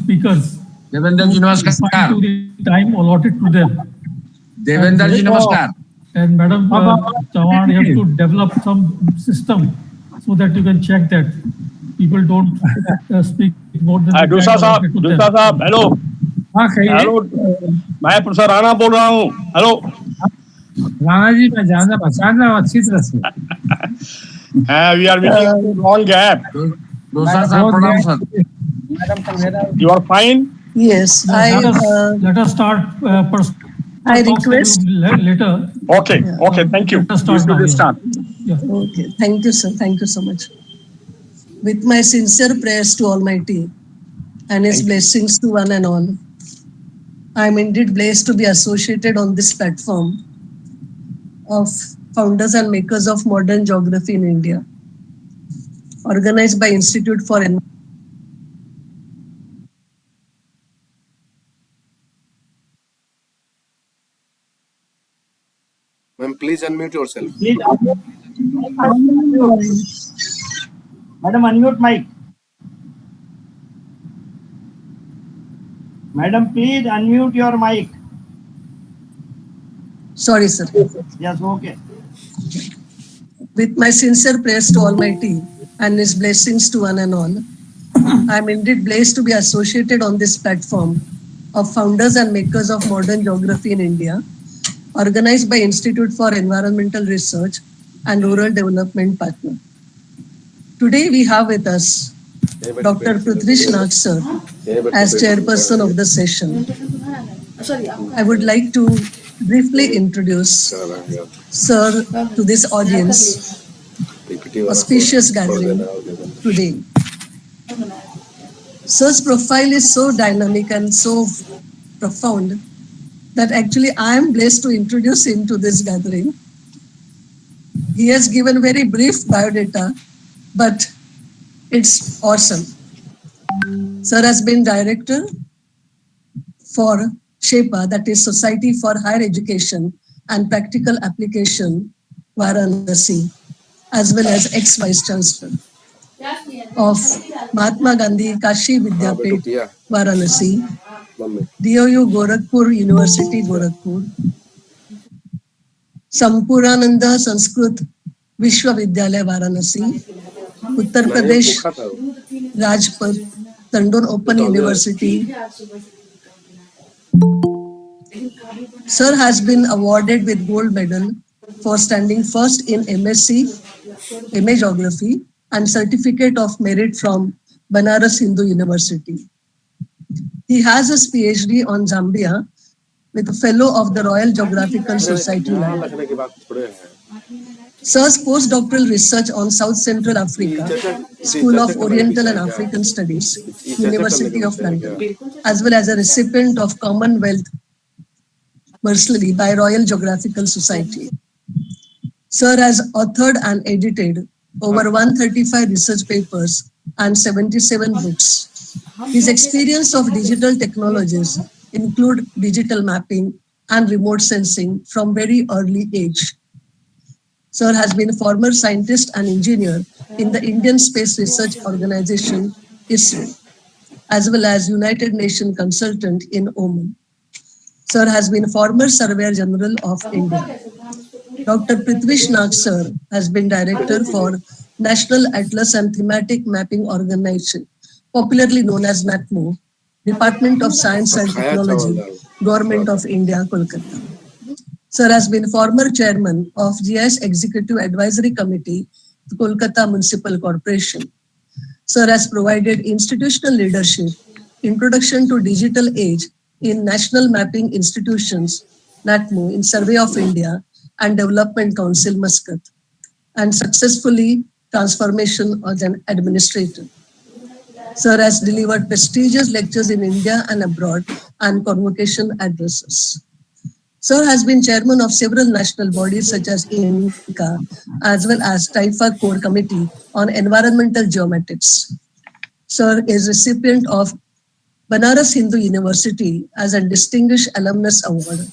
speakers. Devendra ji, namaskar. To the time allotted to them. Devendra ji, namaskar. And Madam Chavan, you have to develop some system so that you can check that people don't speak more than the time allotted to them. साहब hello hello मैं professor Rana बोल रहा हूँ hello Rana ji मैं जानना पहचान रहा हूँ अच्छी तरह से we are meeting long gap Dosa sir, pranam sir. you are fine Yes, let us start I request later. okay thank you Let us start now, start yeah. Okay, thank you sir, thank you so much. With my sincere prayers to Almighty and His blessings to one and all, I am indeed blessed to be associated on this platform of founders and makers of modern geography in India, organized by Institute for Ma'am, please unmute yourself. Madam, unmute mic. Madam, please unmute your mic. Sorry, sir. Yes, okay. With my sincere prayers to Almighty and His blessings to one and all, I am indeed blessed to be associated on this platform of founders and makers of modern geography in India, organized by Institute for Environmental Research and Rural Development, Patna. Today we have with us Dr. Prithvish Nag sir as chairperson of the session. I would like to briefly introduce sir to this audience, auspicious gathering today. Sir's profile is so dynamic and so profound that actually I am blessed to introduce him to this gathering. He has given very brief biodata, but it's awesome. Sir has been director for SHEPA, that is Society for Higher Education and Practical Application, Varanasi, as well as ex-vice chancellor of Mahatma Gandhi Kashi Vidyapit, Varanasi, DOU Gorakhpur University, Gorakhpur, Sampurananda Sanskrit Vishwavidyalaya, Varanasi, Uttar Pradesh Rajpath Tandon Open University. Sir has been awarded with gold medal for standing first in MSc, MA Geography, and Certificate of Merit from Banaras Hindu University. He has his PhD on Zambia with a fellow of the Royal Geographical Society. Sir's postdoctoral research on South Central Africa, School of Oriental and African Studies, University of London, as well as a recipient of Commonwealth Bursary by Royal Geographical Society. Sir has authored and edited over 135 research papers and 77 books. His experience of digital technologies include digital mapping and remote sensing from very early age. Sir has been a former scientist and engineer in the Indian Space Research Organization, ISRO, as well as United Nations consultant in Oman. Sir has been former Surveyor General of India. Dr. Prithvish Nag sir has been director for National Atlas and Thematic Mapping Organization, popularly known as NATMO, Department of Science and Technology, Government of India, Kolkata. Sir has been former chairman of GIS Executive Advisory Committee, Kolkata Municipal Corporation. Sir has provided institutional leadership, introduction to digital age in National Mapping Institutions, NATMO, in Survey of India and Development Council, Muscat, and successfully transformation as an administrator. Sir has delivered prestigious lectures in India and abroad and convocation addresses. Sir has been chairman of several national bodies such as INCA, as well as TIFA Core Committee on Environmental Geomatics. Sir is recipient of Banaras Hindu University as a Distinguished Alumnus Award,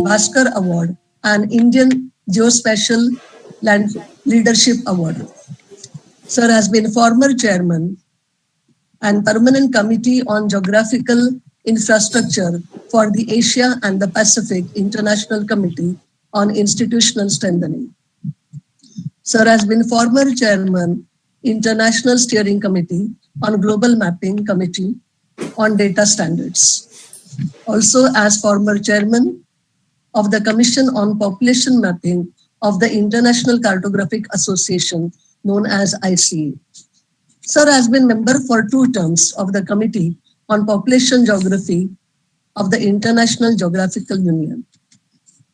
Bhaskar Award, and Indian Geospatial Land Leadership Award. Sir has been former chairman and Permanent Committee on Geographical Infrastructure for the Asia and the Pacific International Committee on Institutional Strengthening. Sir has been former chairman, International Steering Committee on Global Mapping Committee on Data Standards. Also as former chairman of the Commission on Population Mapping of the International Cartographic Association, known as ICA. Sir has been member for 2 terms of the Committee on Population Geography of the International Geographical Union.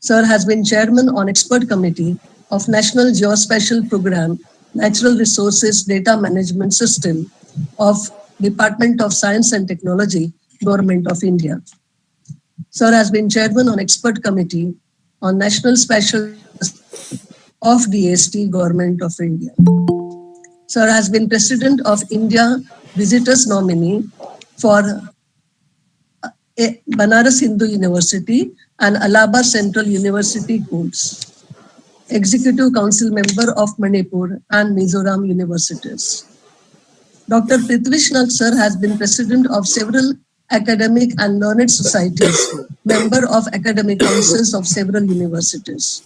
Sir has been chairman on expert committee of National Geospatial Program Natural Resources Data Management System of Department of Science and Technology, Government of India. Sir has been chairman on expert committee on National Special of DST, Government of India. Sir has been president of India Visitors Nominee for Banaras Hindu University and Allahabad Central University course. Executive Council member of Manipur and Mizoram universities. Dr. Prithvishnath sir has been president of several academic and learned societies, member of academic councils of several universities.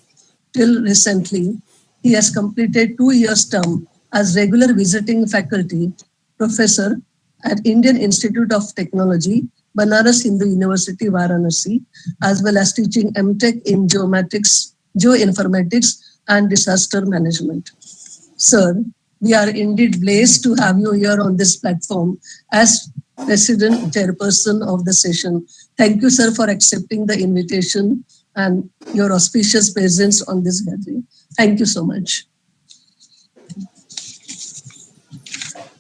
Till recently, he has completed 2 years term as regular visiting faculty professor at Indian Institute of Technology, Banaras Hindu University, Varanasi, as well as teaching MTech in geoinformatics and disaster management. Sir, we are indeed blessed to have you here on this platform as President Chairperson of the session. Thank you, sir, for accepting the invitation and your auspicious presence on this gathering. Thank you so much.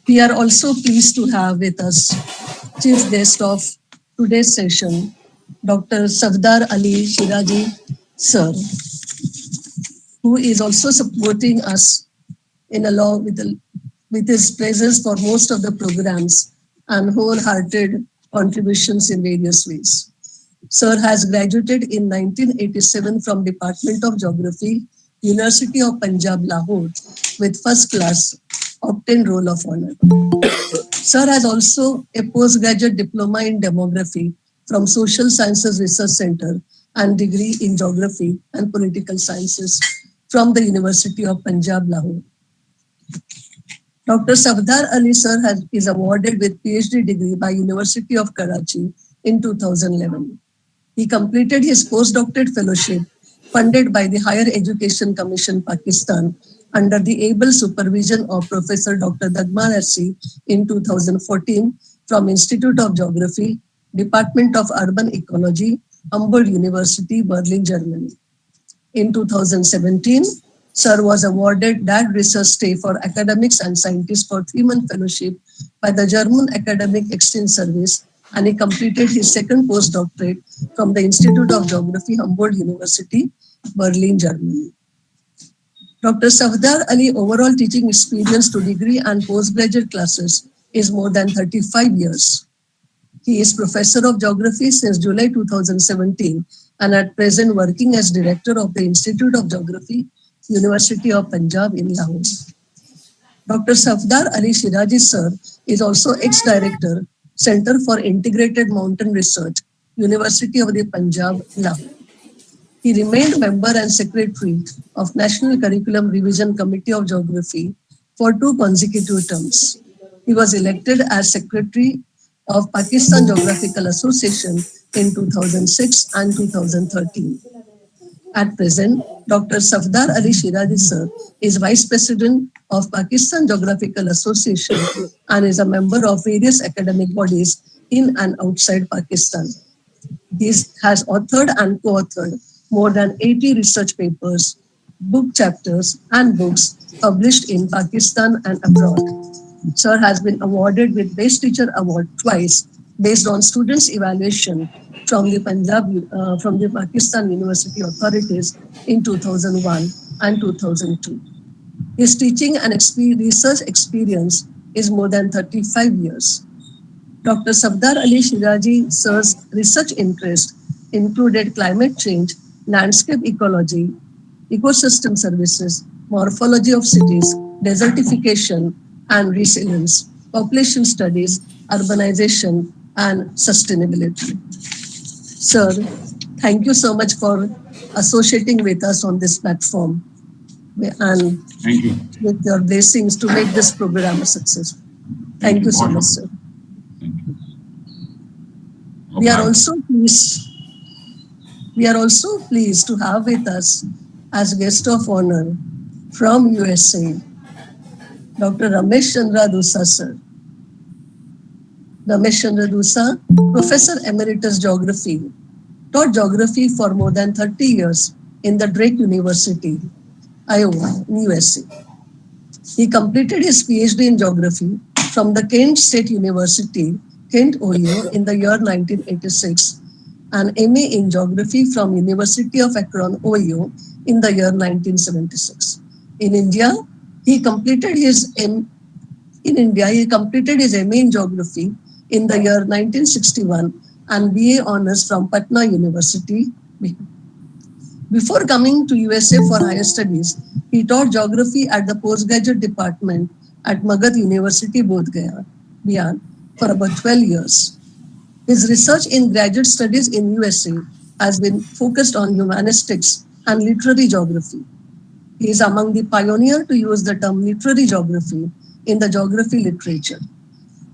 We are also pleased to have with us chief guest of today's session, Dr. Safdar Ali Shiraji, sir, who is also supporting us in along with his presence for most of the programs and wholehearted contributions in various ways. Sir has graduated in 1987 from Department of Geography, University of Punjab, Lahore, with first class, obtained Roll of Honor. Sir has also a postgraduate diploma in demography from Social Sciences Research Center and degree in Geography and Political Sciences from the University of Punjab, Lahore. Dr. Safdar Ali sir is awarded with PhD degree by University of Karachi in 2011. He completed his postdoctorate fellowship funded by the Higher Education Commission, Pakistan, under the able supervision of Professor Dr. Dagmar Assi in 2014 from Institute of Geography, Department of Urban Ecology, Humboldt University, Berlin, Germany. In 2017, Sir was awarded that research stay for academics and scientists for 3-month fellowship by the German Academic Exchange Service, and he completed his second postdoctorate from the Institute of Geography, Humboldt University, Berlin, Germany. Dr. Safdar Ali overall teaching experience to degree and postgraduate classes is more than 35 years. He is Professor of Geography since July 2017 and at present working as Director of the Institute of Geography, University of Punjab in Lahore. Dr. Safdar Ali Shiraji sir is also ex-director, Center for Integrated Mountain Research, University of the Punjab, Lahore. He remained member and secretary of National Curriculum Revision Committee of Geography for 2 consecutive terms. He was elected as secretary of Pakistan Geographical Association in 2006 and 2013. At present, Dr. Safdar Ali Shiraji sir is Vice President of Pakistan Geographical Association and is a member of various academic bodies in and outside Pakistan. He has authored and co-authored more than 80 research papers, book chapters, and books published in Pakistan and abroad. Sir has been awarded with Best Teacher Award twice based on students' evaluation from the Pakistan University authorities in 2001 and 2002. His teaching and research experience is more than 35 years. Dr. Safdar Ali Shiraji sir's research interest included climate change, landscape ecology, ecosystem services, morphology of cities, desertification, and resilience, population studies, urbanization, and sustainability. Sir, thank you so much for associating with us on this platform and Thank you. with your blessings to make this program a success. Thank you so much, sir. Thank you. We are also pleased to have with us as guest of honor from USA, Dr. Ramesh Chandra Dusa, sir. Ramesh Chandra Dusa, Professor Emeritus Geography, taught geography for more than 30 years in the Drake University, Iowa, USA. He completed his PhD in geography from the Kent State University, Kent, Ohio, in the year 1986, and MA in geography from University of Akron, Ohio, in the year 1976. In India, he completed his MA in geography in the year 1961 and BA honors from Patna University. Before coming to USA for higher studies, he taught geography at the postgraduate department at Magad University, Bodh Gaya, Bihar, for about 12 years. His research in graduate studies in USA has been focused on humanistics and literary geography. He is among the pioneers to use the term literary geography in the geography literature.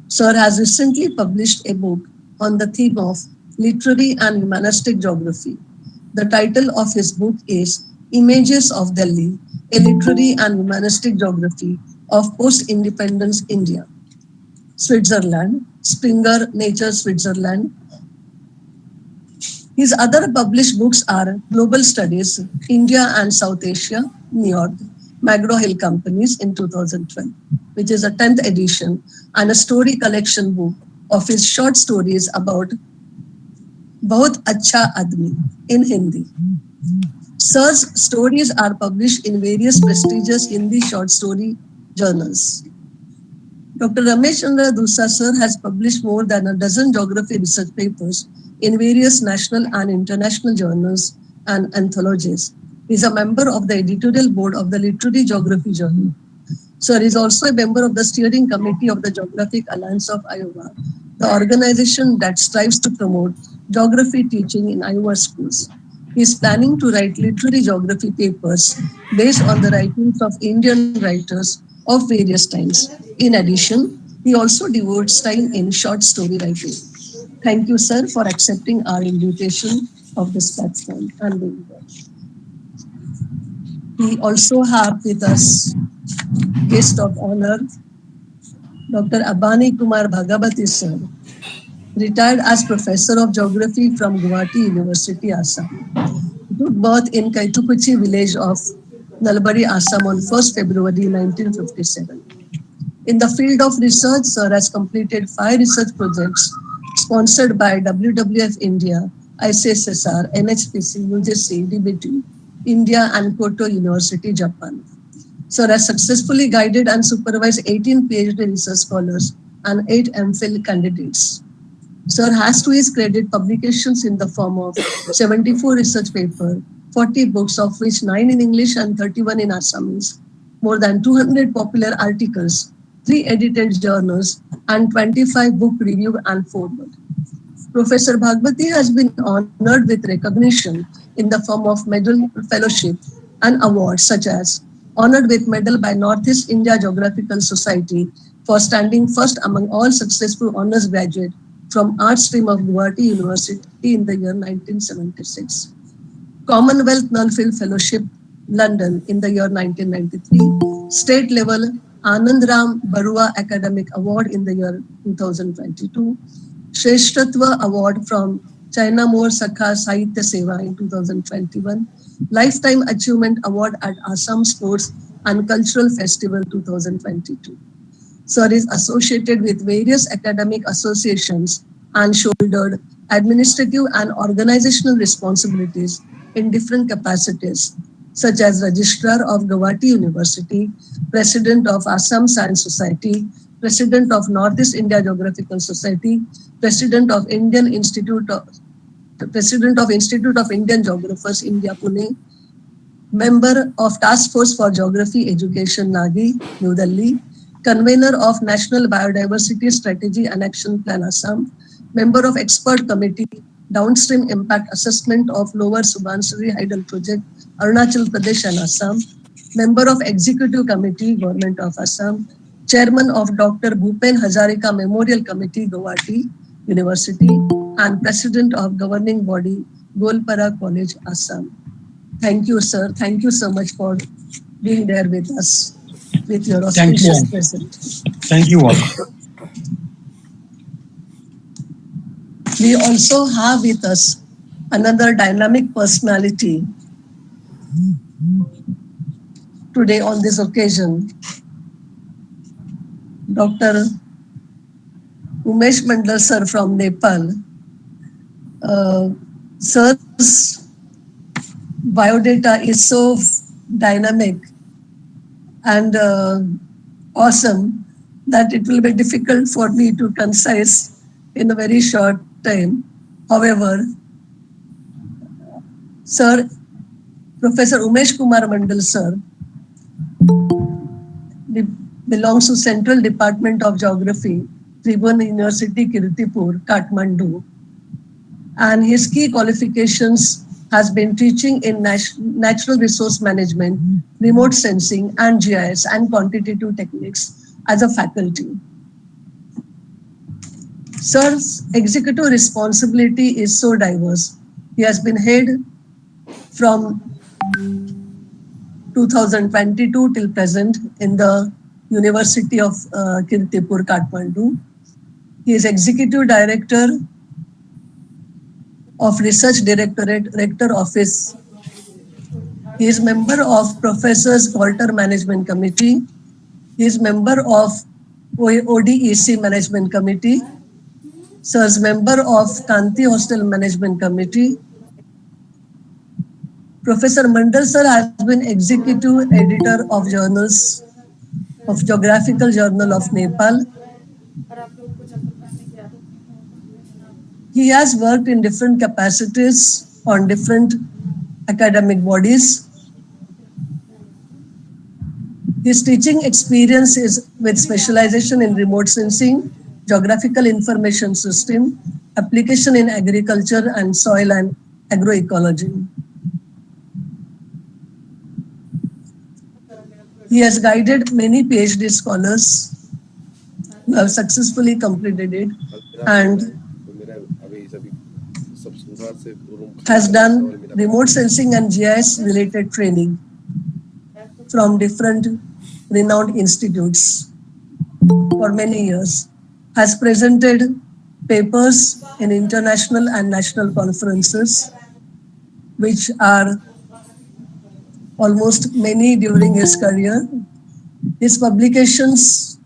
Sir has recently published a book on the theme of literary and humanistic geography. The title of his book is Images of Delhi, a literary and humanistic geography of post-independence India. Switzerland, Springer Nature Switzerland. His other published books are Global Studies, India and South Asia, New York, McGraw-Hill Companies in 2012, which is a 10th edition, and a story collection book of his short stories about Bahut Acha Admi in Hindi. Sir's stories are published in various prestigious Hindi short story journals. Dr. Ramesh Chandra Dusa sir has published more than a dozen geography research papers in various national and international journals and anthologies. He is a member of the editorial board of the Literary Geography Journal. Sir is also a member of the steering committee of the Geographic Alliance of Iowa, the organization that strives to promote geography teaching in Iowa schools. He is planning to write literary geography papers based on the writings of Indian writers of various times. In addition, he also devotes time in short story writing. Thank you, sir, for accepting our invitation of this platform and being here. We also have with us guest of honor, Dr. Abani Kumar Bhagavati, sir, retired as Professor of Geography from Guwahati University, Assam. He took birth in Kaitukuchi village of Nalbari, Assam on 1st February 1957. In the field of research, sir has completed 5 research projects sponsored by WWF India, ICSSR, NHPC, UGC, DBT, India, and Kyoto University, Japan. Sir has successfully guided and supervised 18 PhD research scholars and 8 MPhil candidates. Sir has to his credit publications in the form of 74 research papers, 40 books, of which 9 in English and 31 in Assamese, more than 200 popular articles, 3 edited journals, and 25 book review and foreword. Professor Bhagwati has been honored with recognition in the form of medal, fellowship, and awards such as honored with medal by Northeast India Geographical Society for standing first among all successful honors graduates from art stream of Guwahati University in the year 1976. Commonwealth Nulfield Fellowship, London in the year 1993. State level Anand Ram Barua Academic Award in the year 2022. Shreshtatva Award from China More Sakha Sahitya Seva in 2021. Lifetime Achievement Award at Assam Sports and Cultural Festival 2022. Sir is associated with various academic associations and shouldered administrative and organizational responsibilities in different capacities, such as Registrar of Guwahati University, President of Assam Science Society, President of Northeast India Geographical Society, President of Institute of Indian Geographers, India, Pune, member of Task Force for Geography Education, Nagi, New Delhi, convener of National Biodiversity Strategy and Action Plan Assam, member of Expert Committee, Downstream Impact Assessment of Lower Subansiri Hydel Project, Arunachal Pradesh and Assam, member of Executive Committee, Government of Assam, chairman of Dr. Bhupen Hazarika Memorial Committee, Guwahati University, and president of governing body, Golpara College, Assam. Thank you, sir. Thank you so much for being there with us, with your auspicious presence. Thank you all. We also have with us another dynamic personality today on this occasion, Dr. Umesh Mandal sir from Nepal. Sir's biodata is so dynamic and awesome that it will be difficult for me to concise in a very short time. However, Sir, Professor Umesh Kumar Mandal sir belongs to Central Department of Geography, Tribhuvan University, Kirtipur, Kathmandu. And his key qualifications has been teaching in natural resource management, remote sensing, and GIS and quantitative techniques as a faculty. Sir's executive responsibility is so diverse. He has been head from 2022 till present in the University of Kirtipur, Kathmandu. He is Executive Director of Research Directorate, Rector Office. He is member of Professors Quarter Management Committee. He is member of ODEC Management Committee. Sir is member of Kanti Hostel Management Committee. Professor Mandal sir has been executive editor of journals of Geographical Journal of Nepal. He has worked in different capacities on different academic bodies. His teaching experience is with specialization in remote sensing, geographical information system, application in agriculture and soil and agroecology. He has guided many PhD scholars who have successfully completed it and has done remote sensing and GIS related training from different renowned institutes for many years, has presented papers in international and national conferences, which are almost many during his career. His publications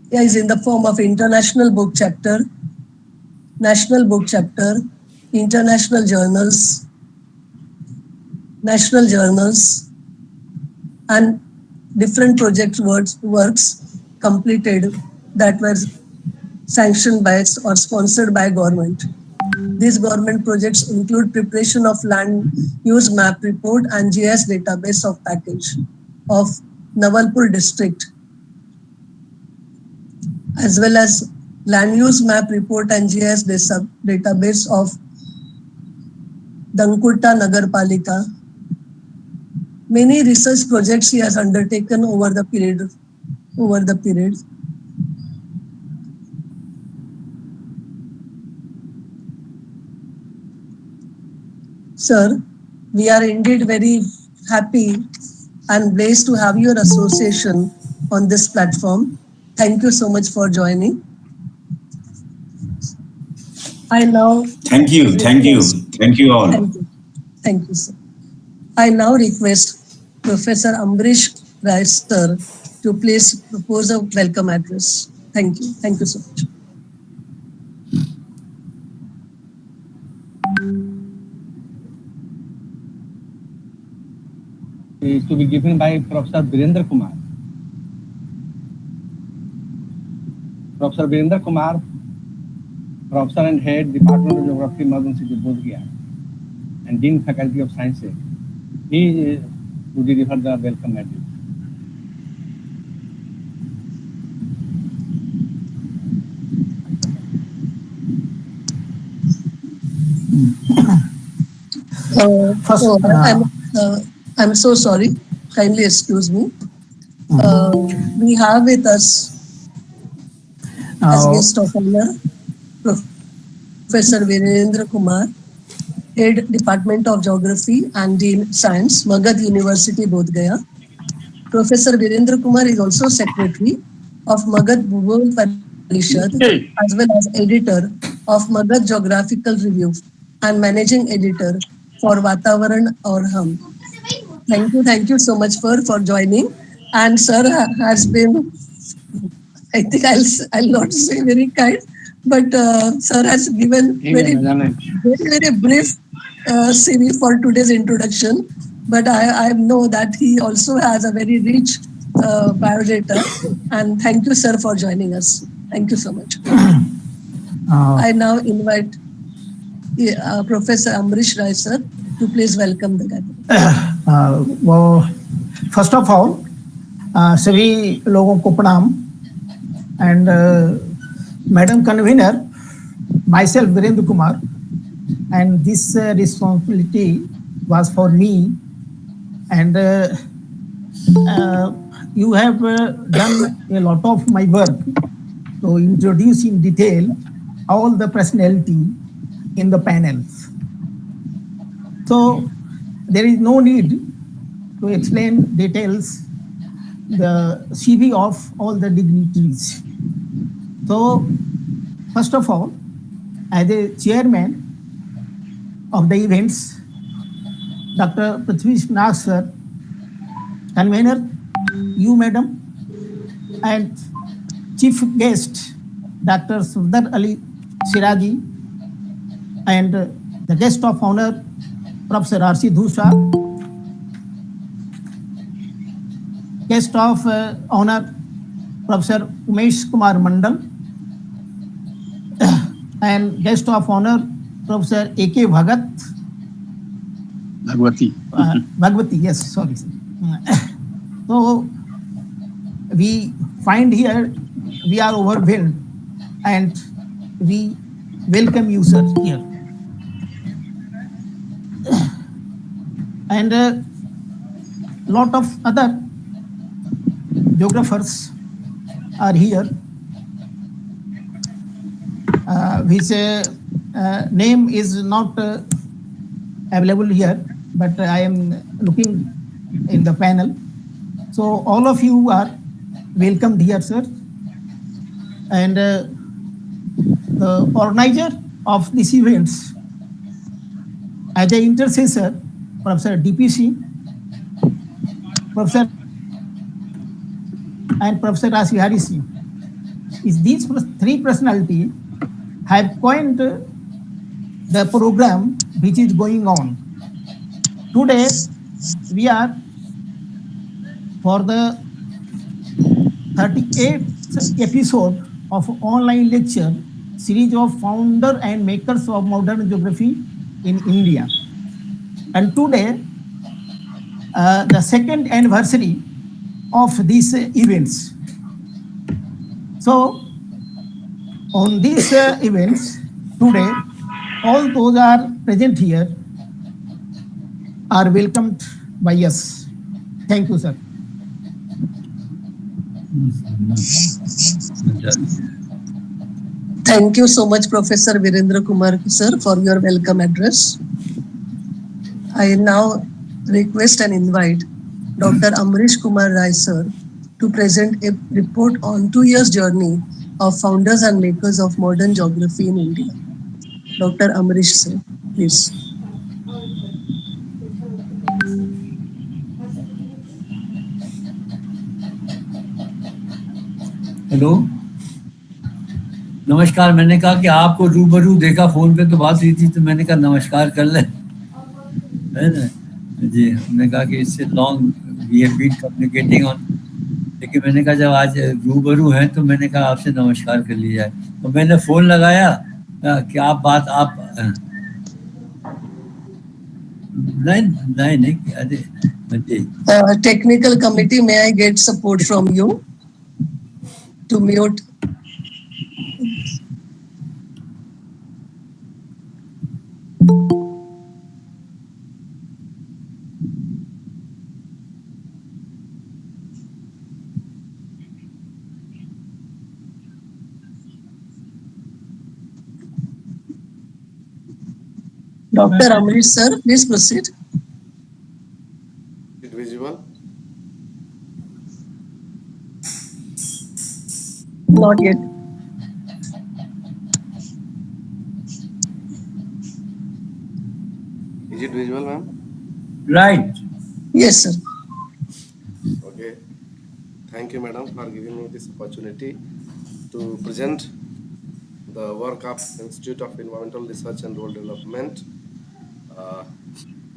is in the form of international book chapter, national book chapter, international journals, national journals, and different project works completed that were sanctioned by or sponsored by government. These government projects include preparation of land use map report and GIS database of package of Nawalpur district, as well as land use map report and GIS database of Dankurta Nagarpalika. Many research projects he has undertaken over the period. Sir, we are indeed very happy and blessed to have your association on this platform. Thank you so much for joining. I now Thank you all. Thank you, sir. I now request Professor Ambrish Rai sir to please propose a welcome address. Thank you. Thank you so much. Is to be given by Professor Virendra Kumar. Professor Virendra Kumar, Professor and Head, Department of Geography, Modern Geog, and Dean Faculty of Sciences. He is to deliver the welcome address. First, I'm so sorry. Kindly excuse me. We have with us as guest of honor Professor Virendra Kumar, Head Department of Geography and Dean Science, Magad University, Bodh Gaya. Professor Virendra Kumar is also Secretary of Magad Bhugol Parishad as well as editor of Magad Geographical Review and managing editor for Vatavaran Aur Hum. Thank you so much for joining. And sir has been, I think I'll not say very kind, but sir has given very brief CV for today's introduction. But I know that he also has a very rich biodata. And thank you, sir, for joining us. Thank you so much. I now invite Professor Amrish Rai, sir, to please welcome the gathering. well, first of all, सभी लोगों को प्रणाम and Madam Convener, myself Virendra Kumar, and this responsibility was for me, and you have done a lot of my work to introduce in detail all the personality in the panels. So there is no need to explain details the CV of all the dignitaries. So first of all, as a chairman of the events, Dr. Prithvi Nath sir, convener, you madam, and chief guest, Dr. Sardar Ali Siraji, and the guest of honor, Professor R.C. Dhusha, guest of honor, Professor Umesh Kumar Mandal, and guest of honor, Professor A.K. Bhagwati, yes, sorry. So we find here, we are overwhelmed and we welcome you, sir, here. And a lot of other geographers are here, which name is not available here, but I am looking in the panel. So all of you are welcomed here, sir. And the organizer of these events, as an intercessor, Professor DPC, Professor and Professor Asihari Singh, is these three personalities have coined the program which is going on. Today, we are for the 38th episode of online lecture series of founder and makers of modern geography in India. And today, the second anniversary of these events. So, on these events today, all those are present here are welcomed by us. Thank you, sir. Thank you so much, Professor Virendra Kumar, sir, for your welcome address. I now request and invite Dr. Amrish Kumar Rai, sir, to present a report on 2 years journey of founders and makers of modern geography in India. Dr. Amrish, sir, please. Hello, नमस्कार। मैंने कहा कि आपको रूबरू देखा phone पे तो बात हुई थी, तो मैंने कहा नमस्कार कर ले, है ना जी। हमने कहा कि इससे long we have been communicating on, लेकिन मैंने कहा जब आज रूबरू हैं तो मैंने कहा आपसे नमस्कार कर लिया जाए। तो मैंने फोन लगाया कि आप नहीं technical committee, may I get support from you to mute? Dr. Amrish sir, please proceed. Is it visible? Not yet. Is it visible, ma'am? Right. Yes, sir. Okay. Thank you, madam, for giving me this opportunity to present the work of Institute of Environmental Research and Rural Development uh,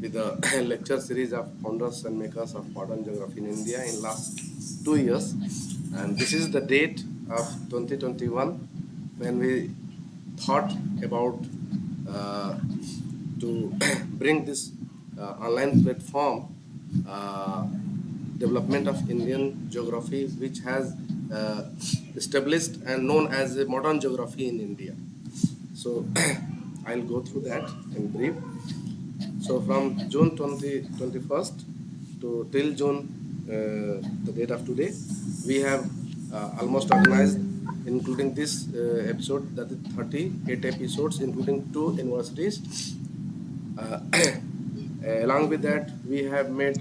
with the lecture series of founders and makers of modern geography in India in last 2 years. And this is the date of 2021 when we thought about to bring this online platform development of Indian geography, which has established and known as a modern geography in India. So I'll go through that in brief. So from June 21st to till June, the date of today, we have almost organized, including this episode, that is 38 episodes, including 2 universities. Along with that, we have made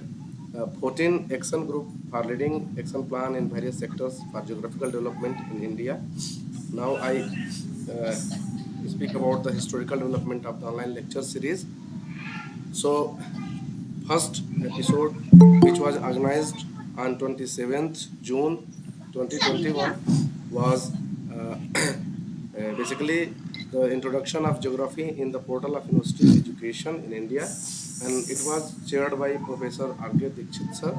14 action group for leading action plan in various sectors for geographical development in India. Now I speak about the historical development of the online lecture series. So first episode, which was organized on 27th June 2021, was basically the introduction of geography in the portal of university education in India, and it was chaired by Professor R.K. Dikshit sir.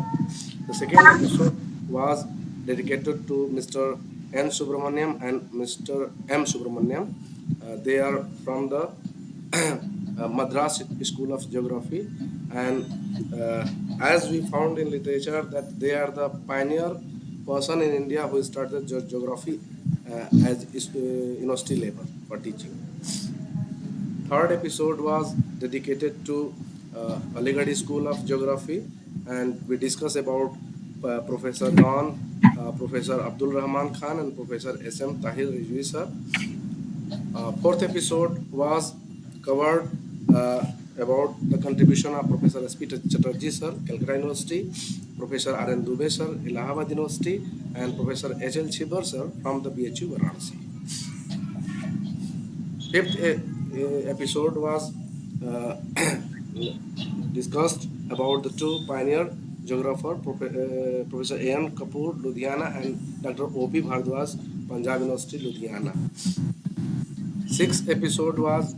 The second episode was dedicated to Mr. N. Subramaniam and Mr. M. Subramaniam. They are from the Madras School of Geography, and as we found in literature that they are the pioneer person in India who started geography as university level for teaching. Third episode was dedicated to Aligarh School of Geography, and we discuss about Professor Don, Professor Abdul Rahman Khan, and Professor S.M. Tahir Rizvi sir. Fourth episode was covered about the contribution of Professor S.P. Chatterjee sir, Calcutta University, Professor R.N. Dubey sir, Allahabad University, and Professor H.L. Chibar sir from the BHU Varanasi. Fifth episode was discussed about the 2 pioneer geographer, Professor A.N. Kapoor, Ludhiana, and Dr. O.P. Bhardwaj, Punjab University, Ludhiana. Sixth episode was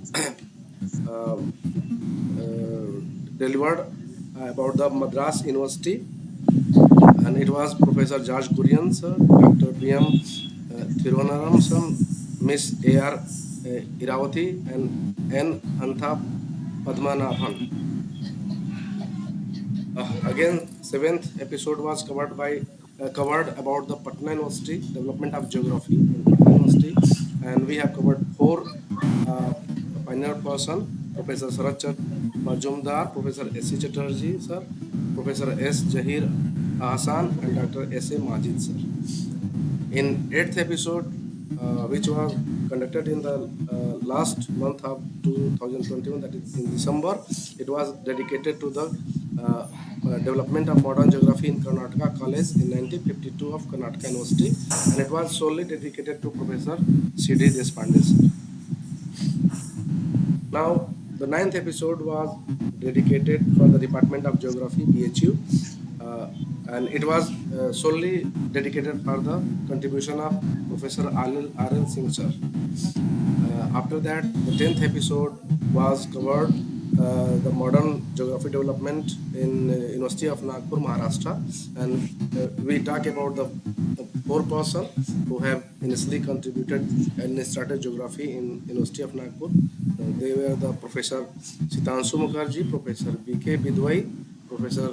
delivered about the Madras University, and it was Professor George Kurian sir, Dr. B.M. Thiruvannaram sir, Miss A.R. Iravati, and N. Antha Padmanabhan. Again, seventh episode was covered about the Patna University, development of geography in Patna University, and we have covered 4 pioneer person: Professor Sarat Majumdar, Professor S.C. Chatterjee sir, Professor S. Jahir Ahsan, and Dr. S.A. Majid sir. In 8th episode, which was conducted in the last month of 2021, that is in December, it was dedicated to the development of modern geography in Karnataka College in 1952 of Karnataka University, and it was solely dedicated to Professor C.D. Deshpande sir. Now, the 9th episode was dedicated for the Department of Geography, BHU, and it was solely dedicated for the contribution of Professor R.L. Singh sir. After that, the 10th episode was covered the modern geography development in University of Nagpur, Maharashtra, and we talk about the 4 persons who have initially contributed and started geography in University of Nagpur. They were the Professor Sitanshu Mukherjee, Professor B.K. Bidwai, Professor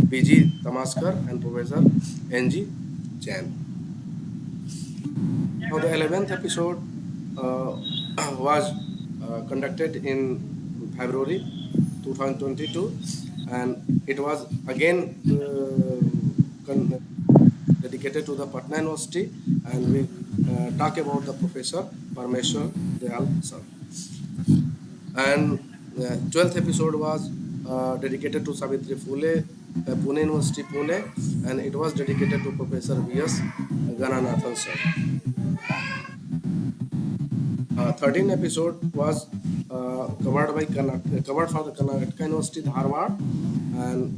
B.G. Tamaskar, and Professor N.G. Jain. Now, the 11th episode was conducted in February 2022, and it was again dedicated to the Patna University, and we talk about the Professor Parmeshwar Dayal sir. And 12th episode was dedicated to Savitri Phule, Pune University, Pune, and it was dedicated to Professor V.S. Gananathan sir. 13th episode was covered for the Karnataka University, Dharwad, and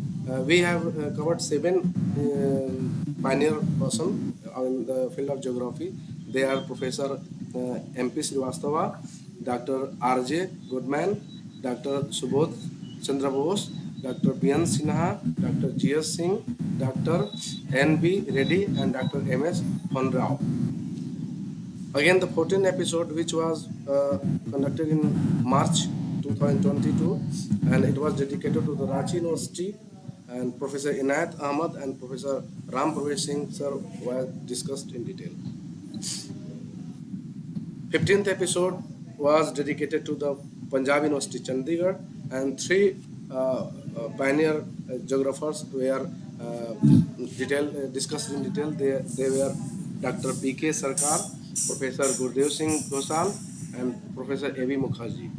we have covered 7 pioneer person in the field of geography. They are Professor M.P. Srivastava, Dr. R.J. Goodman, Dr. Subodh Chandra Bose, Dr. B.N. Sinha, Dr. G.S. Singh, Dr. N.B. Reddy, and Dr. M.S. Honrao. Again, the 14th episode, which was conducted in March 2022, and it was dedicated to the Ranchi University, and Professor Inayat Ahmad and Professor Ram Pravesh Singh sir were discussed in detail. 15th episode was dedicated to the Punjab University, Chandigarh, and 3 pioneer geographers were discussed in detail. They were Dr. P.K. Sarkar, Professor Gurdev Singh Ghosal, and Professor A.V. Mukherjee.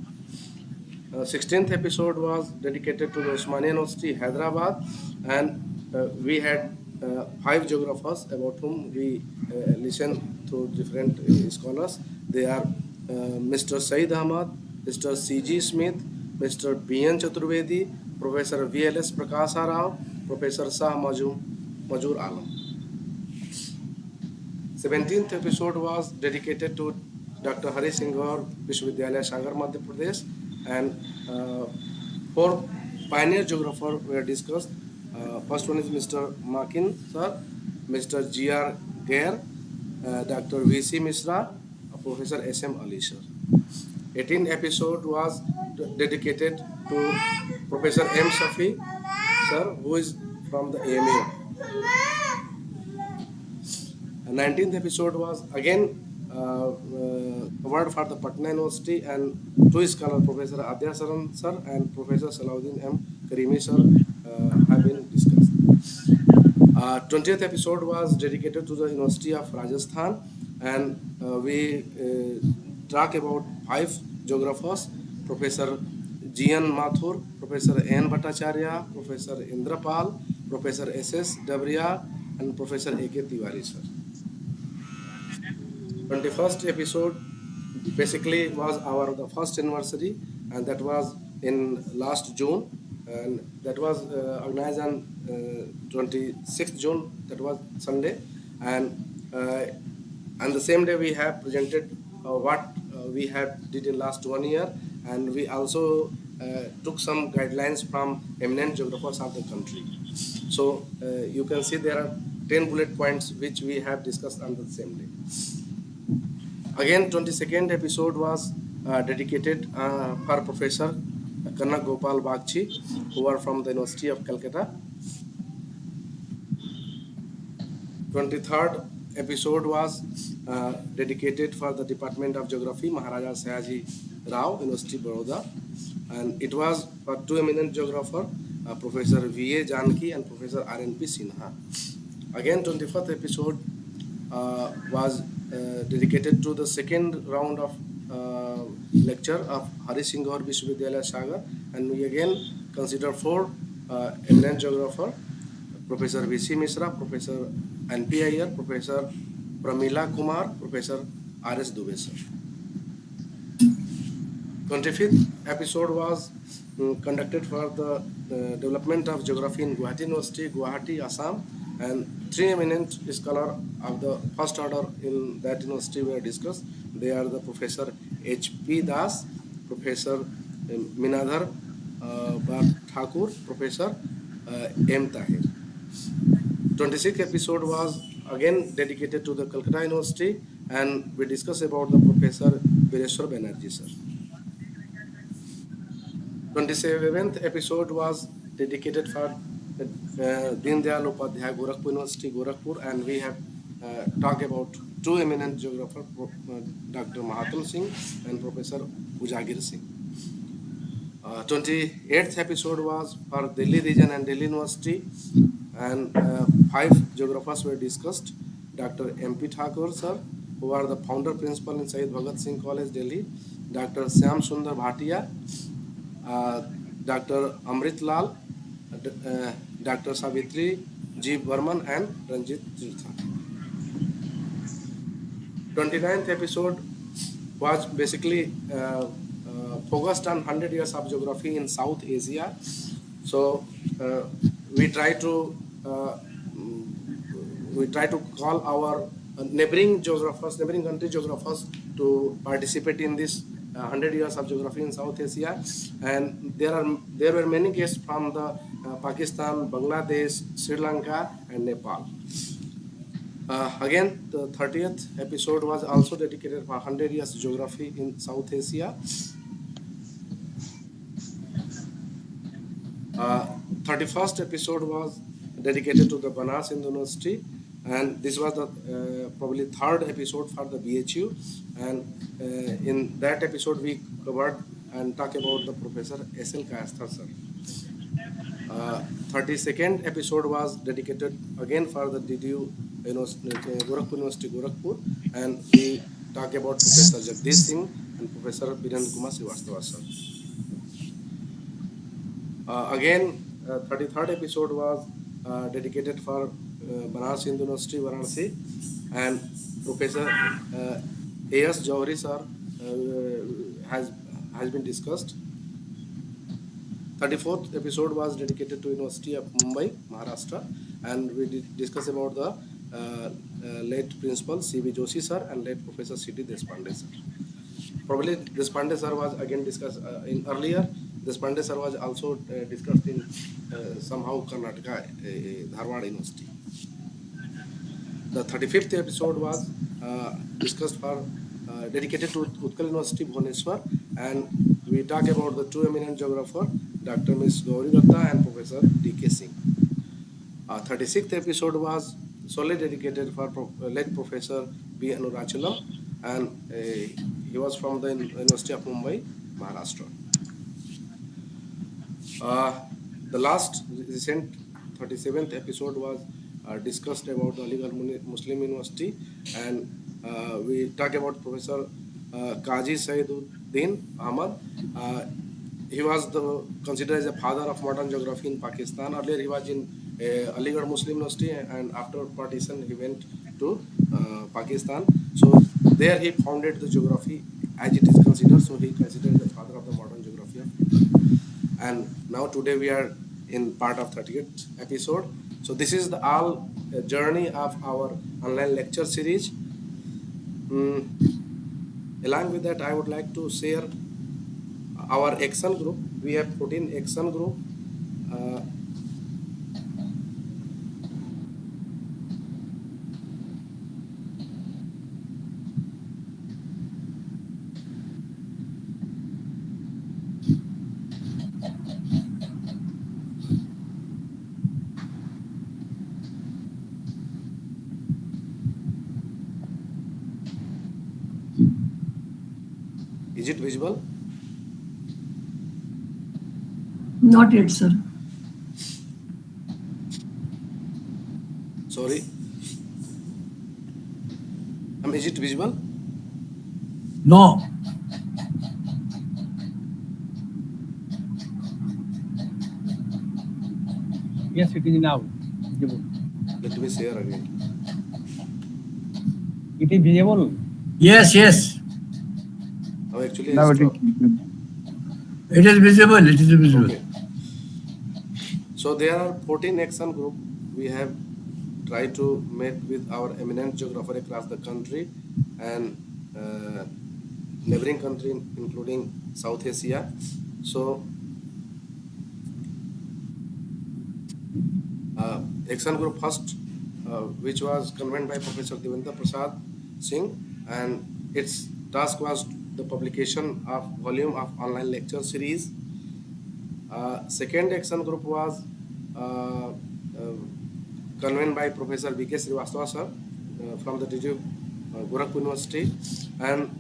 16th episode was dedicated to the Osmania University, Hyderabad, and we had 5 geographers about whom we listened to different scholars. They are Mr. Saeed Ahmad, Mr. C.G. Smith, Mr. B.N. Chaturvedi, Professor V.L.S. Prakasa Rao, Professor Shah Majur Alam. 17th episode was dedicated to Dr. Hari Singhor, Vishwavidyalaya, Sagar, Madhya Pradesh, and 4 pioneer geographers were discussed. First one is Mr. Makin sir, Mr. G.R. Gair, Dr. V.C. Misra, Professor S.M. Ali sir. 18th episode was dedicated to Professor M. Shafi sir, who is from the AMU. 19th episode was again award for the Patna University, and 2 scholars, Professor Adya Saran sir and Professor Salahuddin M. Karimi sir, have been discussed. 20th episode was dedicated to the University of Rajasthan, and we talk about 5 geographers: Professor G.N. Mathur, Professor N. Bhattacharya, Professor Indrapal, Professor S.S. Dabria, and Professor A.K. Tiwari sir. 21st episode basically was the first anniversary, and that was in last June, and that was organized on 26th June, that was Sunday, and the same day we have presented what we had did in last 1 year, and we also took some guidelines from eminent geographers of the country. So you can see there are 10 bullet points which we have discussed on the same day. Again, 22nd episode was dedicated for Professor Kanak Gopal Bagchi, who are from the University of Calcutta. 23rd episode was dedicated for the Department of Geography, Maharaja Sayaji Rao, University of Baroda, and it was for 2 eminent geographers, Professor V.A. Janki and Professor R.N.P. Sinha. Again, 24th episode was dedicated to the second round of lecture of Hari Singhor Vishwavidyalaya Sagar, and we again consider 4 eminent geographers: Professor V.C. Misra, Professor N.P. Iyer, Professor Pramila Kumar, Professor R.S. Dubey sir. 25th episode was conducted for the development of geography in Guwahati University, Guwahati, Assam, and 3 eminent scholars of the first order in that university were discussed. They are the Professor H.P. Das, Professor Minadhar Thakur, Professor M. Tahir. 26th episode was again dedicated to the Calcutta University, and we discussed about the Professor Bireshwar Banerjee sir. 27th episode was dedicated for Deen Dayal Upadhyay Gorakhpur University, Gorakhpur, and we have talked about 2 eminent geographers, Dr. Mahatam Singh and Professor Ujagir Singh. 28th episode was for Delhi region and Delhi University, and 5 geographers were discussed: Dr. M.P. Thakur sir, who are the founder principal in Syed Bhagat Singh College, Delhi; Dr. Syam Sundar Bhatia, Dr. Amrit Lal, Dr. Savitri G. Burman, and Ranjit Tirtha. 29th episode was basically focused on 100 years of geography in South Asia. So we try to call our neighboring geographers, neighboring country geographers to participate in this 100 years of geography in South Asia, and there were many guests from the Pakistan, Bangladesh, Sri Lanka, and Nepal. Again, the 30th episode was also dedicated for 100 years geography in South Asia. 31st episode was dedicated to the Banaras University, and this was the probably third episode for the BHU. And in that episode, we covered and talked about the Professor S.L. Kayasthar sir. 32nd episode was dedicated again for the DDU Gorakhpur University, Gorakhpur, and we talk about Professor Jagdish Singh and Professor Birendra Kumar Srivastava sir. Again, 33rd episode was dedicated for Banaras Hindu University, Varanasi, and Professor A.S. Jawhari sir has been discussed. 34th episode was dedicated to University of Mumbai, Maharashtra, and we did discuss about the late principal C.V. Joshi sir and late Professor C.T. Deshpande sir. Probably Deshpande sir was again discussed in earlier. Deshpande sir was also discussed in somehow Karnataka, Dharwad University. The 35th episode was discussed for dedicated to Utkal University, Bhubaneswar, and we talk about the two eminent geographer, Dr. Ms. Gauri Datta and Professor D.K. Singh. 36th episode was solely dedicated for late Professor B. Anurachalam, and he was from the University of Mumbai, Maharashtra. The last recent 37th episode was discussed about the Aligarh Muslim University, and we talk about Professor Qazi Saiduddin Ahmad. He was considered as a father of modern geography in Pakistan. Earlier, he was in Aligarh Muslim University, and after partition, he went to Pakistan. So there, he founded the geography as it is considered. So he considered the father of the modern geography of India. And now today we are in part of 38th episode. So this is the all journey of our online lecture series. Along with that, I would like to share our action group. We have 14 action group. Is it visible? Not yet, sir. Sorry. Is it visible? No. Yes, it is now. Let me share again. It is visible. Yes, yes. Oh, actually, Now it is. It is visible. It is visible. okay. So there are 14 action group. We have tried to meet with our eminent geographer across the country and neighboring country, including South Asia. So action group first, which was convened by Professor Devendra Prasad Singh, and its task was the publication of volume of online lecture series. Second action group was convened by Professor V.K. Srivastava sir from the DDU Gorakhpur University, and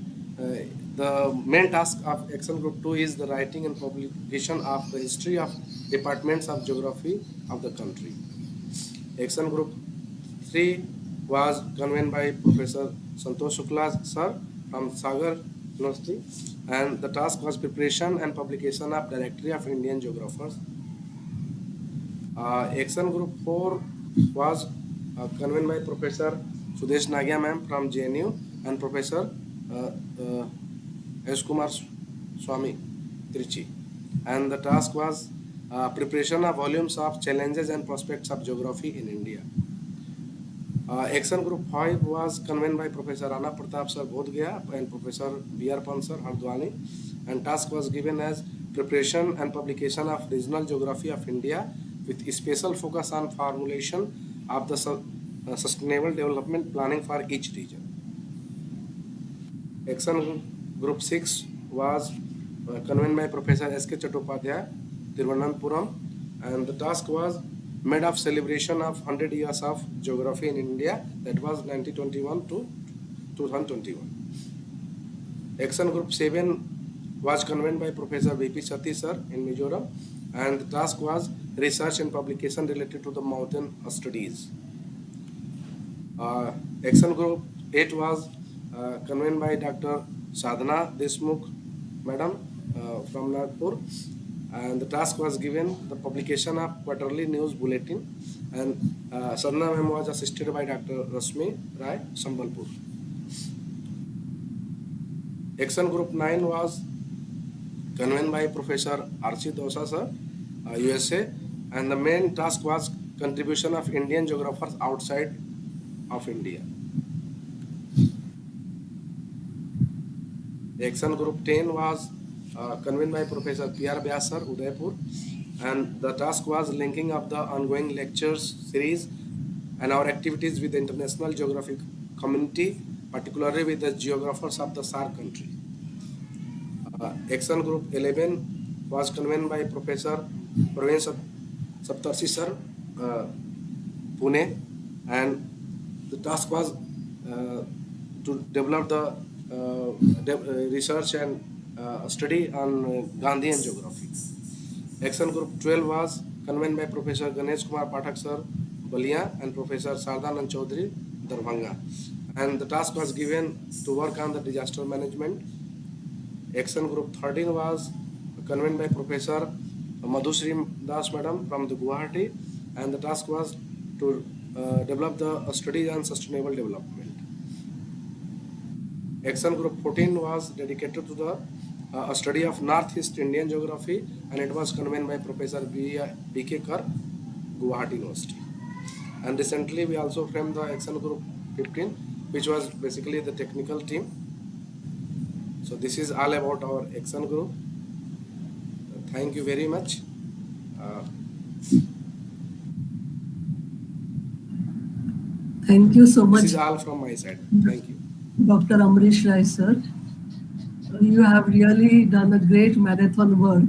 the main task of action group 2 is the writing and publication of the history of departments of geography of the country. Action group 3 was convened by Professor Santosh Shukla sir from Sagar University, and the task was preparation and publication of Directory of Indian Geographers. Action Group 4 was convened by Professor Sudesh Nagia ma'am from JNU and Professor S. Kumar Swami Trichy. And the task was preparation of volumes of challenges and prospects of geography in India. Action Group 5 was convened by Professor Rana Pratap Sir Bodhgaya and Professor B.R. Pan Sir Hardwani, and task was given as preparation and publication of regional geography of India with special focus on formulation of the sustainable development planning for each region. Action Group 6 was convened by Professor S.K. Chattopadhyay, Thiruvananthapuram, and the task was made of celebration of 100 years of geography in India, that was 1921 to 2021. Action Group 7 was convened by Professor V.P. Sati sir in Mizoram, and the task was research and publication related to the mountain studies. Action Group 8 was convened by Dr. Sadhana Deshmukh Madam from Nagpur, and the task was given the publication of quarterly news bulletin, and Sadhana ma'am was assisted by Dr. Rasmi Rai Sambalpur. Action Group 9 was convened by Professor R.C. Dosa sir, USA, and the main task was contribution of Indian geographers outside of India. Action Group 10 was convened by Professor P.R. Vyas sir, Udaipur, and the task was linking up the ongoing lectures series and our activities with the international geographic community, particularly with the geographers of the SAARC country. Action Group 11 was convened by Professor Praveen Saptarshi sir, Pune, and the task was to develop the research and study on Gandhian geography. Action Group 12 was convened by Professor Ganesh Kumar Pathak sir, Balia, and Professor Sardanand Chaudhary, Darbhanga, and the task was given to work on the disaster management. Action Group 13 was convened by Professor Madhusri Das Madam from the Guwahati, and the task was to develop the studies on sustainable development. Action Group 14 was dedicated to the study of Northeast Indian geography, and it was convened by Professor B.K. Kar, Guwahati University. And recently we also framed the Action Group 15, which was basically the technical team. So this is all about our Action Group. Thank you very much. Thank you so much. This is all from my side. Thank you. Dr. Amrish Rai sir. You have really done a great marathon work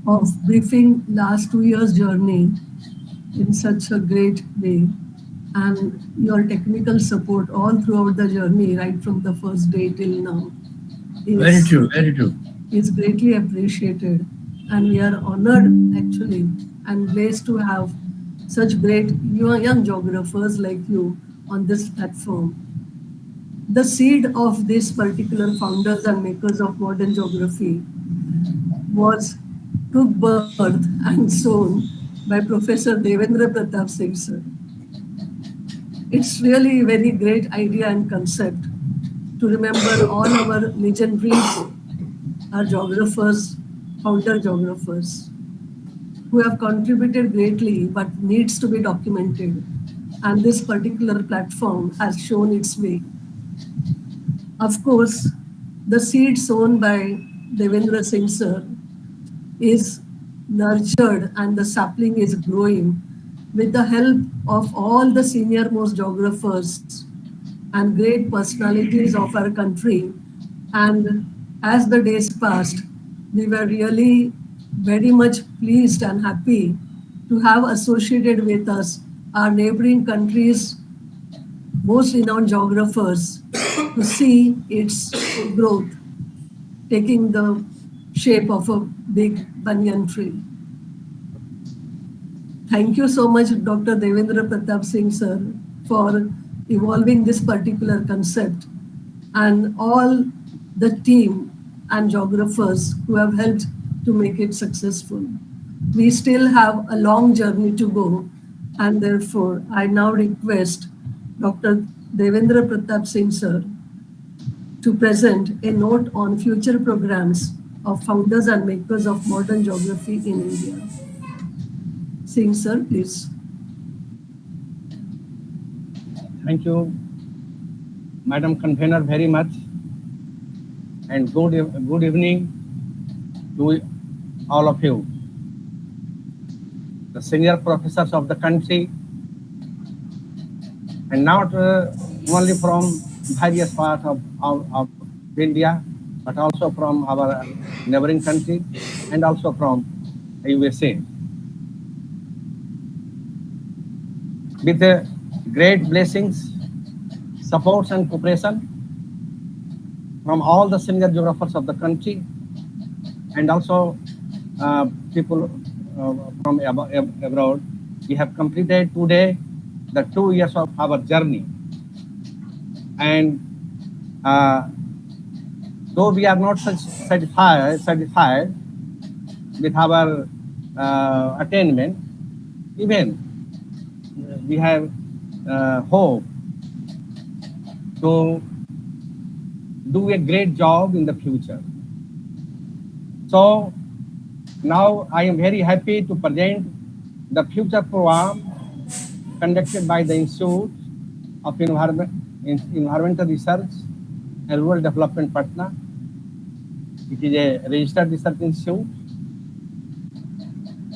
of briefing last 2 years' journey in such a great way, and your technical support all throughout the journey, right from the first day till now, Very true, very true. is greatly appreciated, and we are honored actually and blessed to have such great young geographers like you on this platform. The seed of these particular founders and makers of modern geography took birth and sown by Professor Devendra Pratap Singh sir. It's really a very great idea and concept to remember all our legendaries, our geographers, founder geographers, who have contributed greatly but needs to be documented. And this particular platform has shown its way. Of course, the seed sown by Devendra Singh sir is nurtured and the sapling is growing with the help of all the senior most geographers and great personalities of our country. And as the days passed, we were really very much pleased and happy to have associated with us our neighboring countries' most renowned geographers to see its growth taking the shape of a big banyan tree. Thank you so much, Dr. Devendra Pratap Singh sir, for evolving this particular concept, and all the team and geographers who have helped to make it successful. We still have a long journey to go, and therefore I now request Dr. Devendra Pratap Singh sir to present a note on future programs of founders and makers of modern geography in India. Singh sir, please. Thank you, Madam Convener, very much, and good evening to all of you, the senior professors of the country, and not only from various parts of India, but also from our neighboring country and also from USA. With great blessings, supports and cooperation from all the senior geographers of the country and also people from abroad, we have completed today the 2 years of our journey. And though we are not satisfied with our attainment, even we have hope to do a great job in the future. So now I am very happy to present the future program conducted by the Institute of Environmental Research and Rural Development, Patna. It is a registered research institute,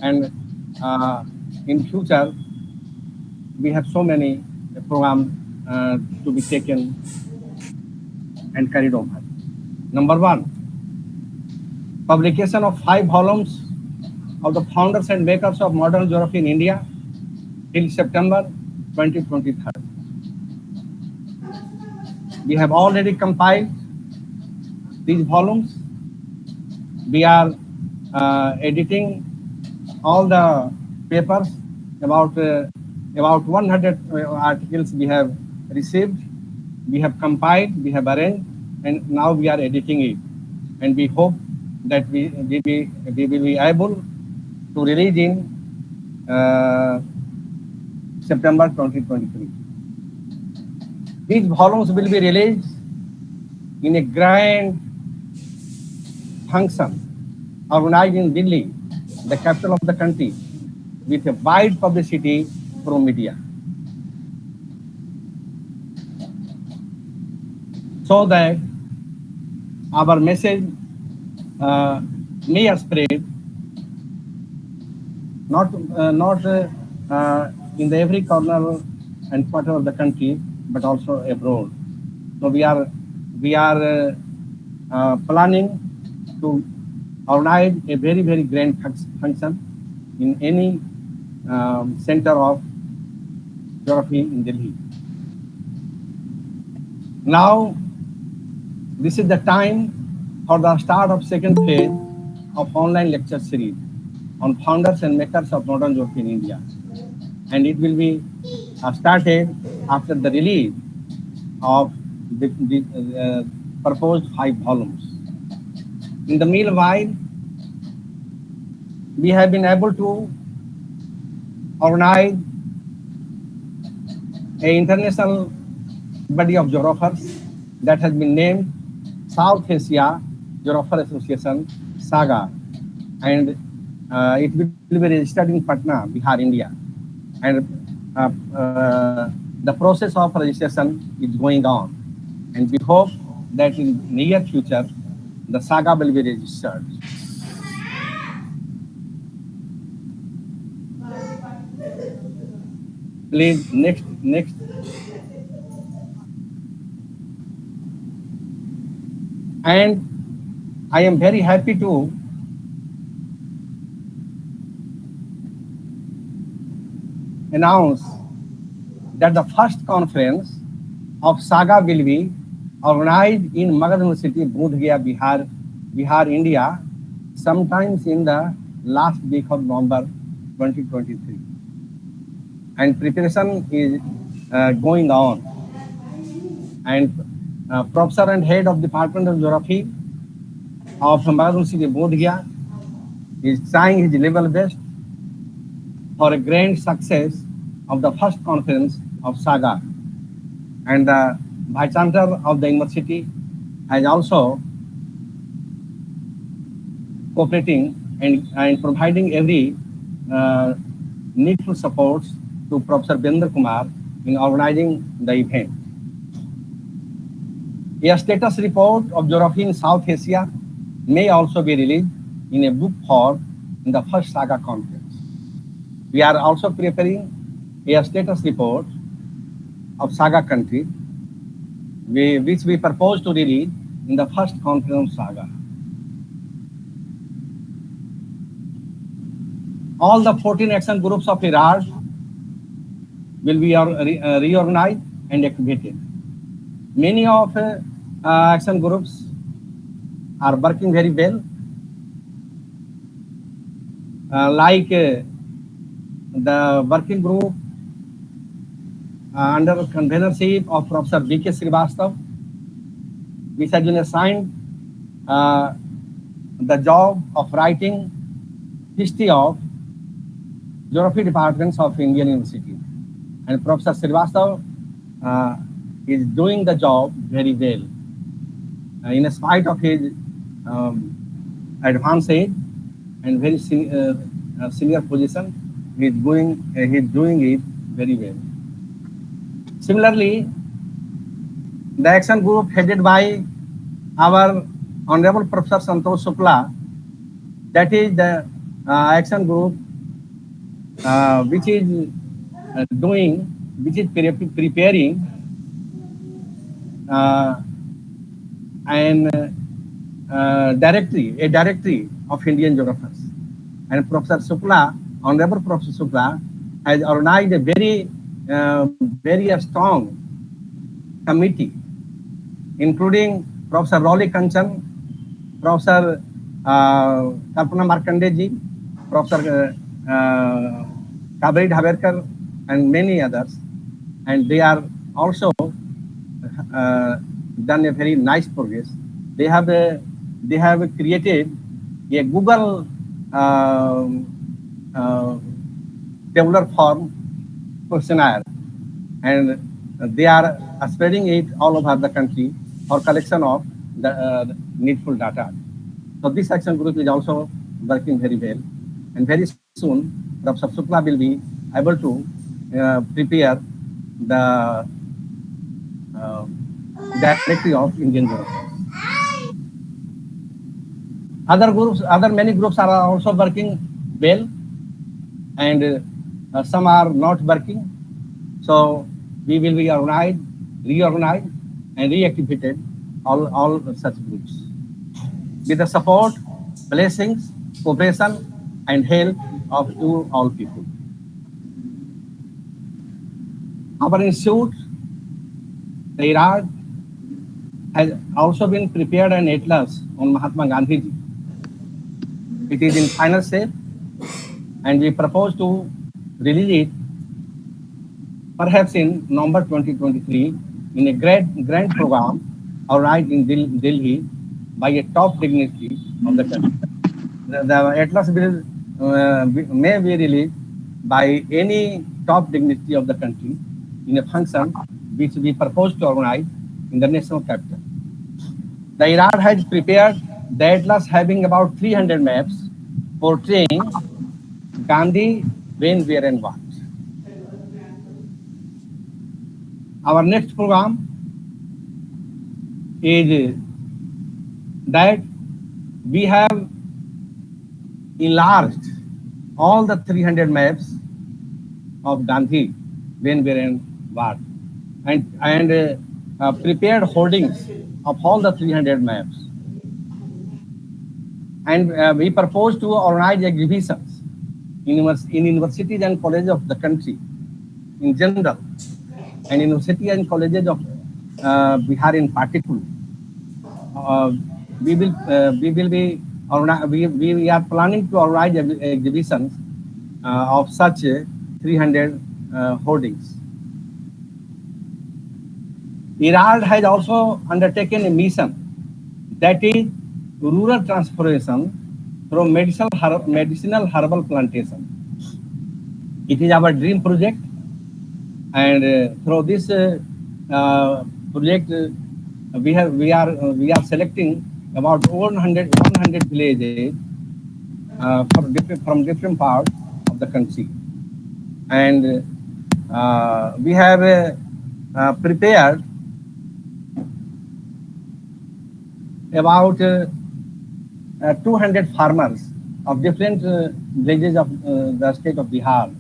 and in future we have so many programs to be taken and carried over. Number one, publication of 5 volumes of the founders and makers of modern geography in India till September 2023. We have already compiled these volumes. We are editing all the papers, about 100 articles we have received, we have compiled, we have arranged, and now we are editing it. And we hope that we will be able to release in September 2023. These volumes will be released in a grand function organized in Delhi, the capital of the country, with a wide publicity from media, so that our message may spread not in the every corner and quarter of the country, but also abroad. So we are planning to organize a very, very grand function in any center of geography in Delhi. Now, this is the time for the start of second phase of online lecture series on founders and makers of modern geography in India. And it will be started after the release of the proposed 5 volumes. In the meanwhile, we have been able to organize an international body of geographers that has been named South Asia Geographer Association, SAGA, and it will be registered in Patna, Bihar, India. And the process of registration is going on, and we hope that in near future the SAGA will be registered. Please, next. And I am very happy to announce that the first conference of SAGA will be organized in Magadha University, Bodh Gaya, Bihar, India, sometimes in the last week of November 2023. And preparation is going on. And Professor and Head of Department of Geography of Modern City, Bodh Gaya, is trying his level best for a grand success of the first conference of Saga. And the Vice Chancellor of the university has also cooperating and providing every needful support to Professor Bendra Kumar in organizing the event. A status report of geography in South Asia may also be released in a book form in the first Saga conference. We are also preparing a status report of Saga country, which we propose to release in the first conference of Saga. All the 14 action groups of IRAD will be reorganized and activated. Many of action groups are working very well, like the working group under convenership of Professor B.K. Srivastav, which has been assigned the job of writing history of geography departments of Indian University. And Professor Srivastav is doing the job very well. In spite of his advanced age and very senior position, he's doing it very well. Similarly, the action group headed by our Honorable Professor Santosh Shukla, that is the action group which is preparing a directory of Indian geographers. And Professor Shukla, Honorable Professor Shukla, has organized a very strong committee, including Professor Rolly Kanchan, Professor Kalpana Markandeji, Professor Kabari Dhaberkar, and many others. And they are also done a very nice progress. They have created a Google tabular form questionnaire, and they are spreading it all over the country for collection of the needful data. So this action group is also working very well, and very soon Professor Shukla will be able to prepare the directory of Indian geographers. Many groups are also working well, and some are not working. So we will be reorganized, and reactivated all such groups with the support, blessings, cooperation, and help of all people. Our institute, the IRAD, has also been prepared an atlas on Mahatma Gandhi ji. It is in final state, and we propose to release it perhaps in November 2023 in a grand program organized in Delhi by a top dignitary of the country. The atlas may be released by any top dignitary of the country in a function which we propose to organize in the national capital. The IRAD has prepared the atlas having about 300 maps portraying Gandhi, when, where, and what. Our next program is that we have enlarged all the 300 maps of Gandhi, when, where, and what, and prepared holdings of all the 300 maps. And we propose to organize exhibitions in universities and colleges of the country in general, and universities and colleges of Bihar in particular. We are planning to organize exhibitions of such 300 hoardings. IRAD has also undertaken a mission, that is rural transformation through medicinal herbal plantation. It is our dream project, and through this project, we are selecting about 100 villages from different parts of the country, and we have prepared about 200 farmers of different villages of the state of Bihar.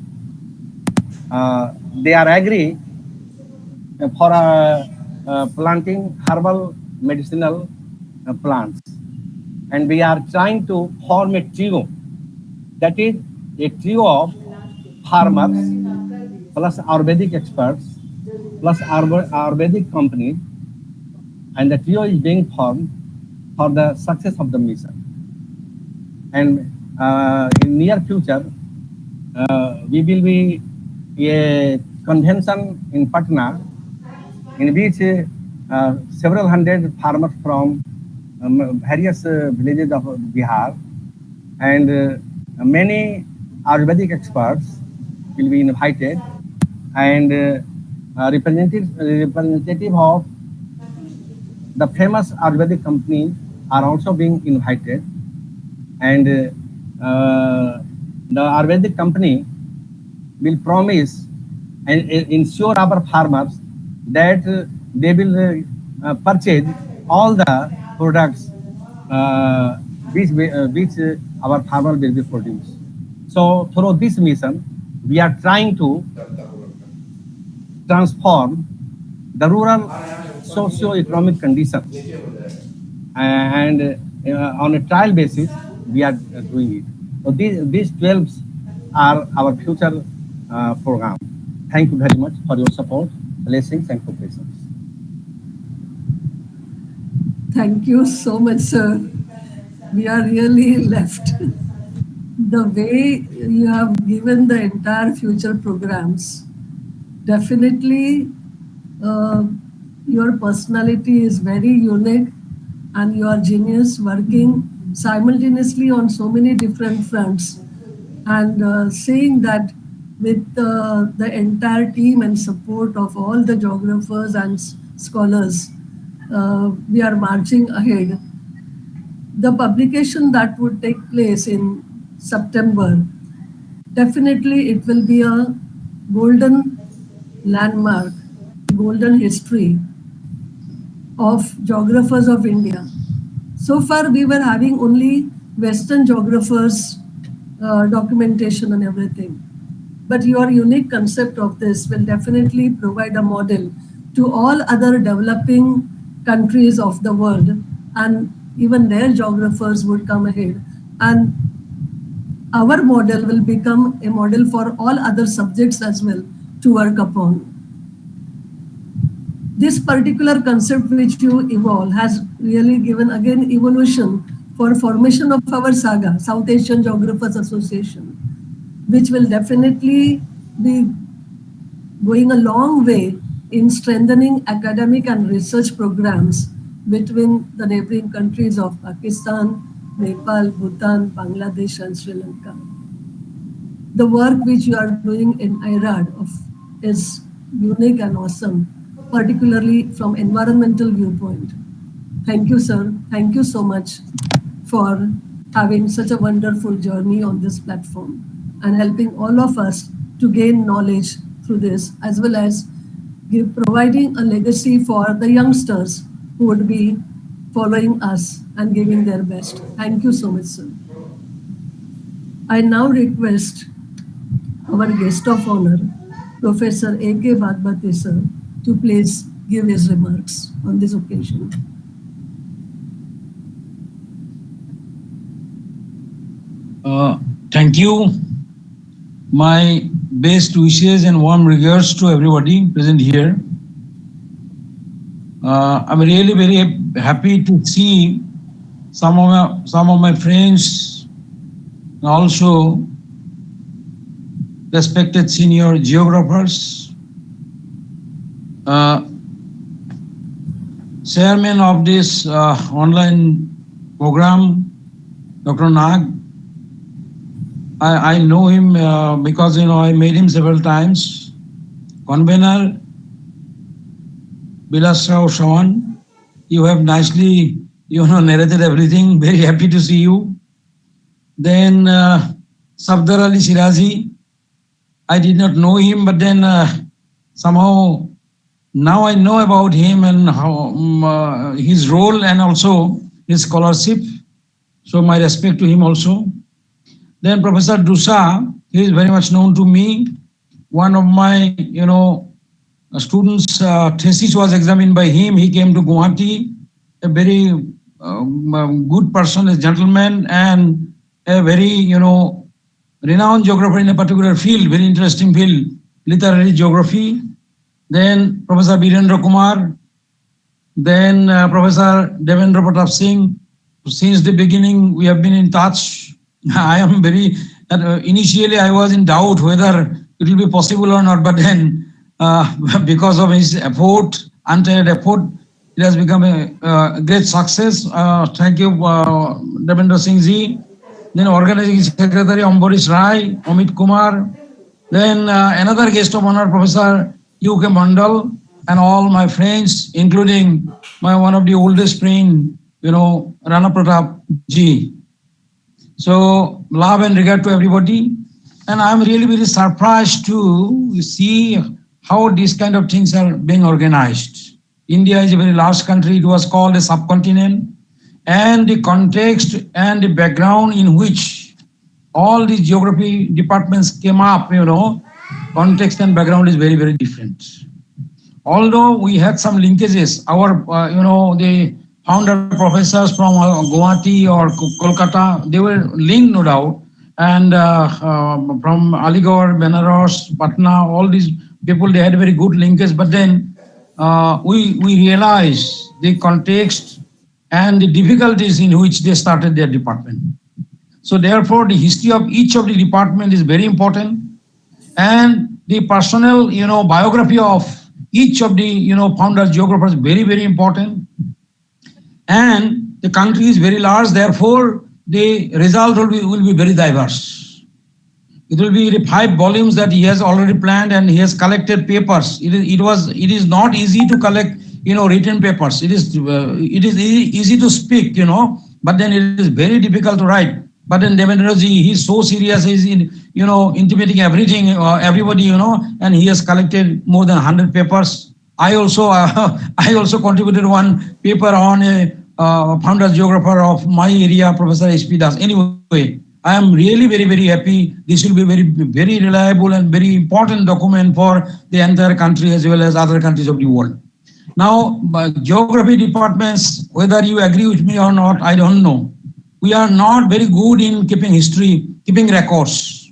They are agree for planting herbal medicinal plants, and we are trying to form a trio, that is a trio of farmers plus Ayurvedic experts plus Ayurvedic companies, and the trio is being formed for the success of the mission. And in near future, we will be a convention in Patna, in which several hundred farmers from various villages of Bihar and many Ayurvedic experts will be invited, and representative of the famous Ayurvedic company are also being invited, and the Ayurvedic company will promise and ensure our farmers that they will purchase all the products which our farmer will be produced. So through this mission, we are trying to transform the rural socio-economic conditions, and on a trial basis, we are doing it. So these 12 are our future program. Thank you very much for your support, blessings, and cooperation. Thank you so much, sir. We are really left. The way you have given the entire future programs, definitely your personality is very unique, and you are genius, working simultaneously on so many different fronts, and seeing that with the entire team and support of all the geographers and scholars, we are marching ahead. The publication that would take place in September, definitely it will be a golden landmark, golden history of geographers of India. So far, we were having only Western geographers, documentation and everything. But your unique concept of this will definitely provide a model to all other developing countries of the world, and even their geographers would come ahead. And our model will become a model for all other subjects as well to work upon. This particular concept which you evolve has really given again evolution for formation of our SAGA, South Asian Geographers Association, which will definitely be going a long way in strengthening academic and research programs between the neighboring countries of Pakistan, Nepal, Bhutan, Bangladesh, and Sri Lanka. The work which you are doing in IRAD is unique and awesome, particularly from environmental viewpoint. Thank you, sir. Thank you so much for having such a wonderful journey on this platform and helping all of us to gain knowledge through this, as well as providing a legacy for the youngsters who would be following us and giving their best. Thank you so much, sir. I now request our guest of honor, Professor A.K. Badbate, sir, to please give his remarks on this occasion. Thank you. My best wishes and warm regards to everybody present here. I'm really very happy to see some of my friends, and also respected senior geographers. chairman of this online program, Dr. Nag. I know him because I met him several times. Convener, Bilas Rao Shawan, you have nicely narrated everything. Very happy to see you. Then Safdar Ali Shirazi, I did not know him, but then somehow now I know about him and how his role and also his scholarship. So my respect to him also. Then Professor Dusa, he is very much known to me. One of my, students' thesis was examined by him. He came to Guwahati, a very good person, a gentleman, and a very, renowned geographer in a particular field, very interesting field, literary geography. Then Professor Birendra Kumar, then Professor Devendra Pratap Singh. Since the beginning, we have been in touch. I am very, initially I was in doubt whether it will be possible or not, but then because of his effort, untired effort, it has become a great success. Thank you, Devendra Singh ji. Then organizing secretary Ambarish Rai, Amit Kumar. Then another guest of honor, Professor U.K. Mandal, and all my friends, including one of the oldest friend, Rana Pratap ji. So love and regard to everybody. And I'm really very surprised to see how these kind of things are being organized. India is a very large country. It was called a subcontinent. And the context and the background in which all these geography departments came up, context and background is very, very different. Although we had some linkages, our, the founder professors from Guwahati or Kolkata, they were linked, no doubt. And from Aligarh, Benares, Patna, all these people, they had very good linkage. But then we realized the context and the difficulties in which they started their department. So therefore, the history of each of the department is very important. And the personal, biography of each of the, founder geographers very, very important. And the country is very large, therefore, the result will be very diverse. It will be the 5 volumes that he has already planned, and he has collected papers. It is not easy to collect, written papers. It is easy to speak, but then it is very difficult to write. But then Devendra ji, he's so serious, he's intimating everything, everybody, and he has collected more than 100 papers. I also contributed one paper on a founder geographer of my area, Professor H.P. Das. Anyway, I am really very, very happy. This will be very, very reliable and very important document for the entire country as well as other countries of the world. Now, geography departments, whether you agree with me or not, I don't know. We are not very good in keeping history, keeping records.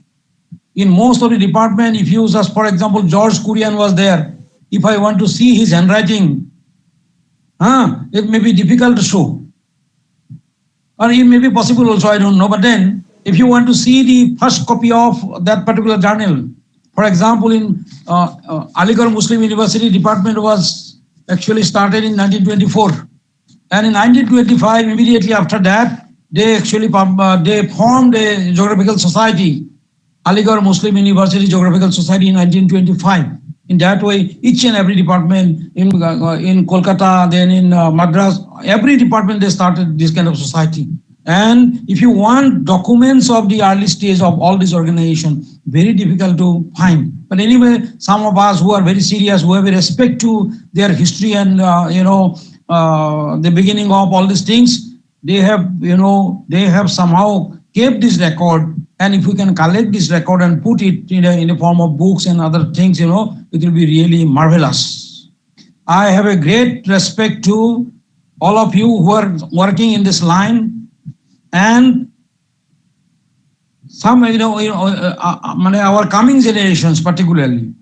In most of the department, if you just, for example, George Kurian was there. If I want to see his handwriting, it may be difficult to show. Or it may be possible also, I don't know. But then, if you want to see the first copy of that particular journal, for example, in Aligarh Muslim University department was actually started in 1924. And in 1925, immediately after that, they actually they formed a geographical society, Aligarh Muslim University Geographical Society in 1925. In that way, each and every department in Kolkata, then in Madras, every department they started this kind of society. And if you want documents of the early stage of all these organizations, very difficult to find. But anyway, some of us who are very serious, who have a respect to their history and the beginning of all these things, they have somehow kept this record. And if we can collect this record and put it in a form of books and other things, it will be really marvelous. I have a great respect to all of you who are working in this line, and some, our coming generations particularly.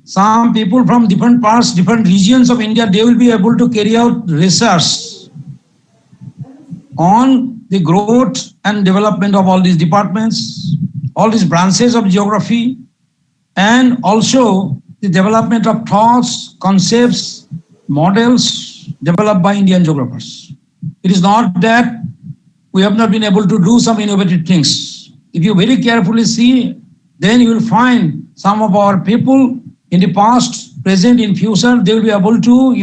Some people from different parts, different regions of India, they will be able to carry out research on the growth and development of all these departments, all these branches of geography, and also the development of thoughts, concepts, models, developed by Indian geographers. It is not that we have not been able to do some innovative things. If you very carefully see, then you will find some of our people in the past, present, in future, they will be able to,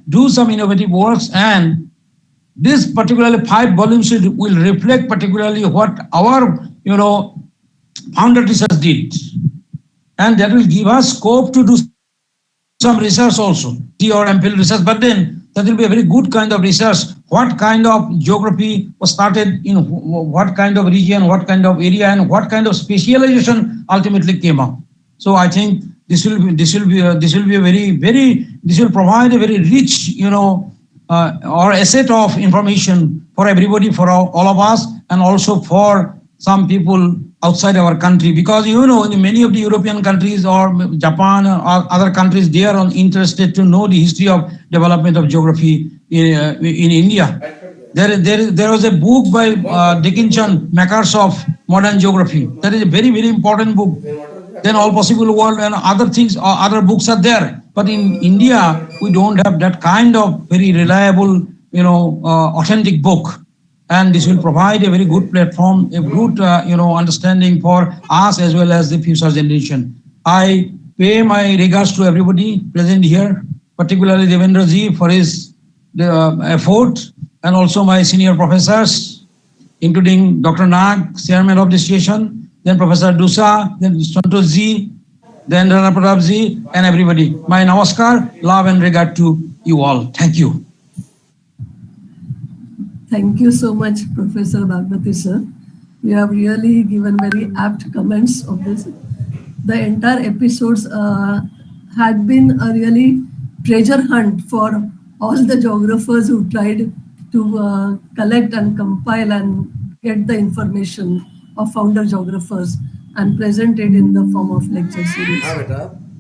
do some innovative works, and this particularly 5 volumes will reflect particularly what our, founder research did. And that will give us scope to do some research also, PhD or MPhil research, but then that will be a very good kind of research. What kind of geography was started in what kind of region, what kind of area, and what kind of specialization ultimately came up. So I think this will be a this will provide a very rich, or asset of information for everybody, for all of us, and also for some people outside our country, because in many of the European countries or Japan or other countries, they are interested to know the history of development of geography in India. There was a book by Dickinson, Makers of Modern Geography. That is a very, very important book. Then All Possible World and other things, other books are there. But in India, we don't have that kind of very reliable, authentic book. And this will provide a very good platform, a good, understanding for us as well as the future generation. I pay my regards to everybody present here, particularly Devendra ji for his effort, and also my senior professors, including Dr. Nag, chairman of the station, then Professor Dusa, then Santosh ji, then Rana Pratap ji, and everybody. My namaskar, love and regard to you all. Thank you. Thank you so much, Professor Bhagwati sir. You have really given very apt comments of this. The entire episodes had been a really treasure hunt for all the geographers who tried to collect and compile and get the information of founder geographers and present it in the form of lecture series.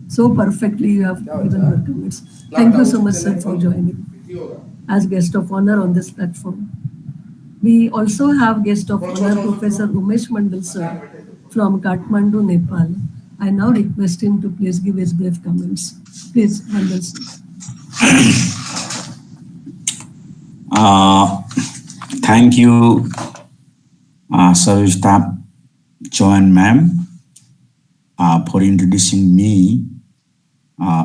So perfectly you have given your comments. Thank you so much, sir, for joining as guest of honor on this platform. We also have guest of honor, Professor Umesh Mandal sir from Kathmandu, Nepal. I now request him to please give his brief comments. Please, Mandal sir. Thank you, Savishta Joan ma'am, for introducing me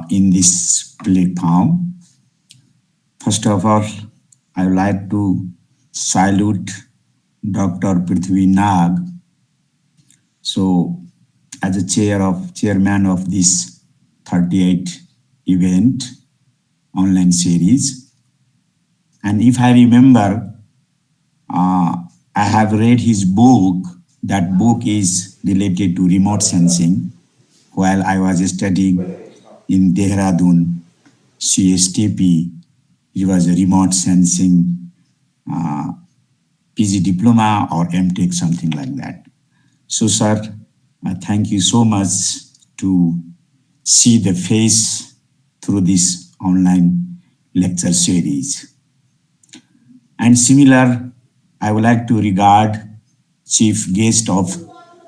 in this platform. First of all, I would like to salute Dr. Prithvi Nag. So, as a chairman of this 38 event online series, and if I remember, I have read his book. That book is related to remote sensing. While I was studying in Dehradun, CSTP, it was a remote sensing PG diploma or MTech, something like that. So, sir, thank you so much to see the face through this online lecture series. And similar, I would like to regard chief guest of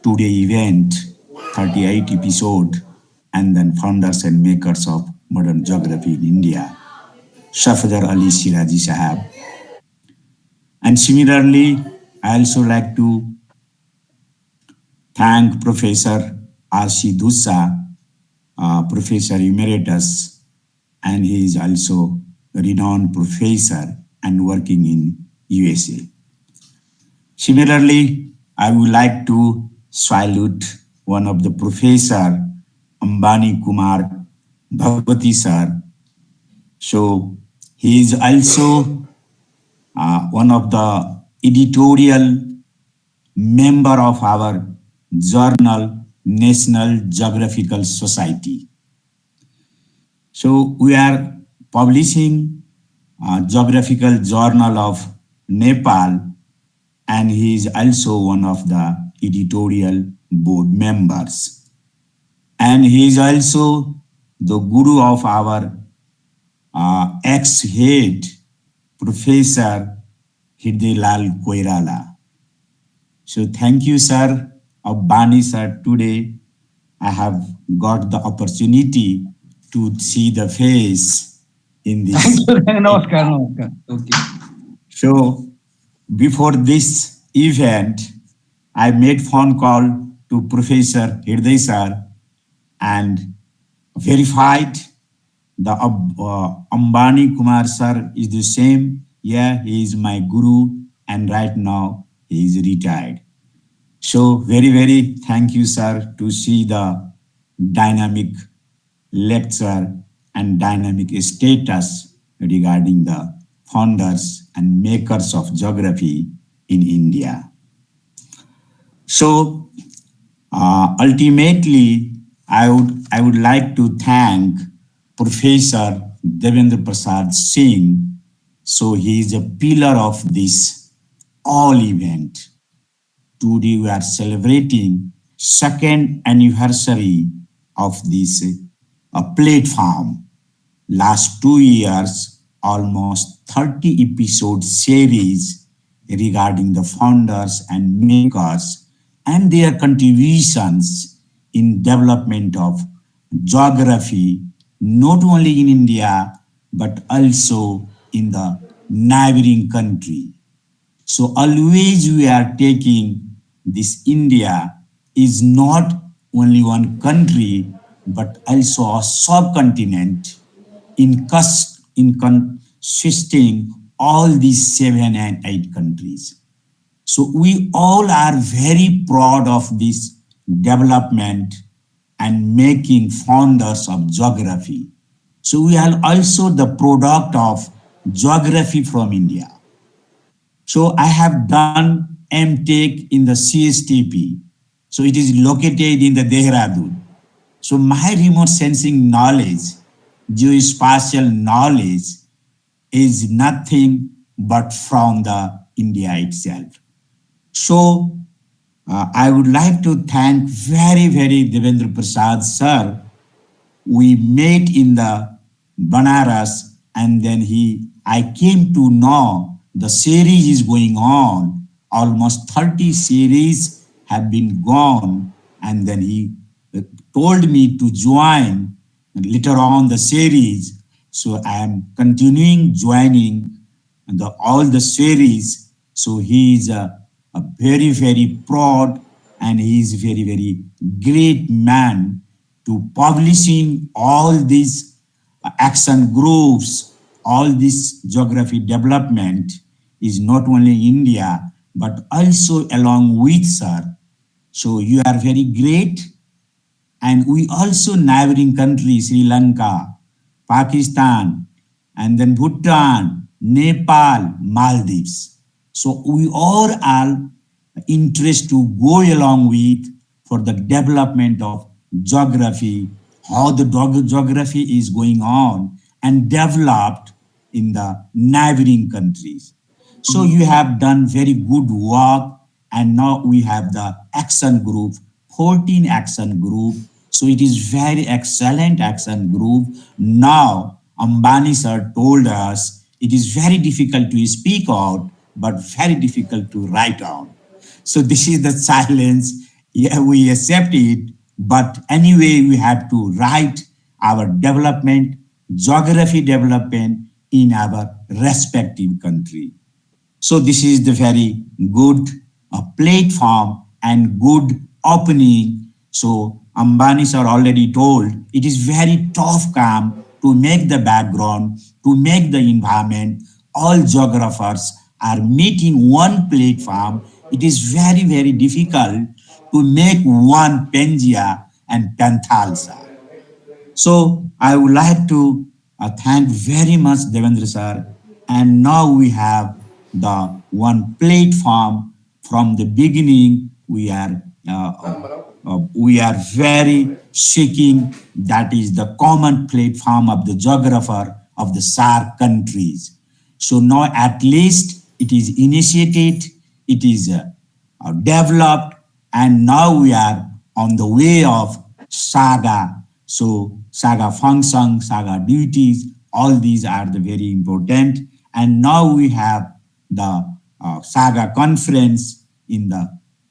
today event, 38 episode, and then founders and makers of modern geography in India, Safdar Ali Shirazi Sahab. And similarly, I also like to thank Professor R.C. Dusa, Professor Emeritus, and he is also a renowned professor and working in USA. Similarly, I would like to salute one of the professor, Ambani Kumar Bhagwati sir. So he is also one of the editorial member of our journal, National Geographical Society. So we are publishing a Geographical Journal of Nepal, and he is also one of the editorial board members. And he is also the guru of our ex-head, Professor Hridayalal Koirala. So thank you, sir, of Bani sir. Today, I have got the opportunity to see the face in this. Namaskar, namaskar. Okay. So before this event, I made phone call to Professor Hirday sir and verified the Ambani Kumar sir is the same. Yeah, he is my guru, and right now he is retired. So very, very thank you, sir, to see the dynamic lecture and dynamic status regarding the founders and makers of geography in India. So ultimately, I would like to thank Professor Devendra Prasad Singh. So he is a pillar of this all event. Today we are celebrating second anniversary of this platform. Last 2 years, almost 30 episode series regarding the founders and makers and their contributions in development of geography, not only in India, but also in the neighboring country. So always we are taking this India is not only one country, but also a subcontinent in consisting all these 7 and 8 countries. So we all are very proud of this development and making founders of geography. So we are also the product of geography from India. So I have done MTech in the CSTP. So it is located in the Dehradun. So my remote sensing knowledge, geospatial knowledge is nothing but from the India itself. So I would like to thank very, very Devendra Prasad sir. We met in the Banaras, and then I came to know the series is going on. Almost 30 series have been gone, and then he told me to join later on the series. So I am continuing joining all the series. So he is a very, very proud, and he is very, very great man to publishing all these action groups, all this geography development is not only India, but also along with sir. So you are very great. And we also neighboring countries, Sri Lanka, Pakistan, and then Bhutan, Nepal, Maldives. So we all are interested to go along with for the development of geography, how the geography is going on and developed in the neighboring countries. So you have done very good work, and now we have the action group, 14 action group. So it is very excellent action group. Now Ambani sir told us it is very difficult to speak out, but very difficult to write down. So this is the silence. Yeah, we accept it, but anyway, we have to write our development, geography development in our respective country. So this is the very good platform and good opening. So Ambani sir already told it is very tough come to make the background, to make the environment. All geographers are meeting one platform. It is very, very difficult to make one Pengia and Panthalsa. So I would like to thank very much Devendra sir. And now we have the one platform from the beginning. We are very seeking that is the common platform of the geographer of the SAARC countries. So now at least it is initiated, it is developed, and now we are on the way of saga. So saga function, saga duties, all these are the very important. And now we have the saga conference in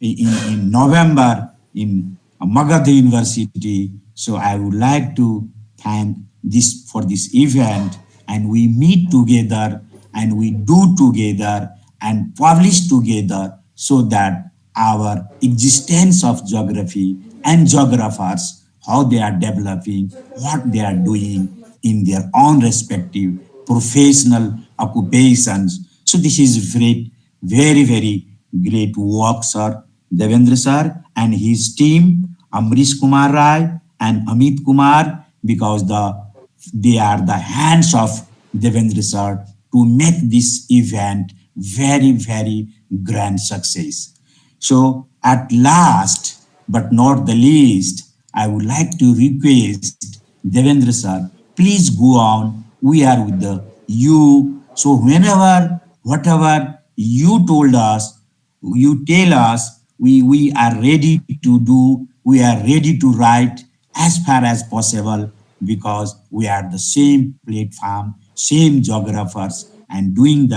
November in Magadha University. So I would like to thank this for this event and we meet together and we do together and publish together so that our existence of geography and geographers, how they are developing, what they are doing in their own respective professional occupations. So this is very great work, sir. Devendra sir and his team, Amrish Kumar Rai and Amit Kumar, because they are the hands of Devendra sir to make this event very grand success. So at last, but not the least, I would like to request Devendra sir, please go on. We are with you. So whenever, whatever you told us, you tell us, we are ready to do, we are ready to write as far as possible because we are the same platform, same geographers, and doing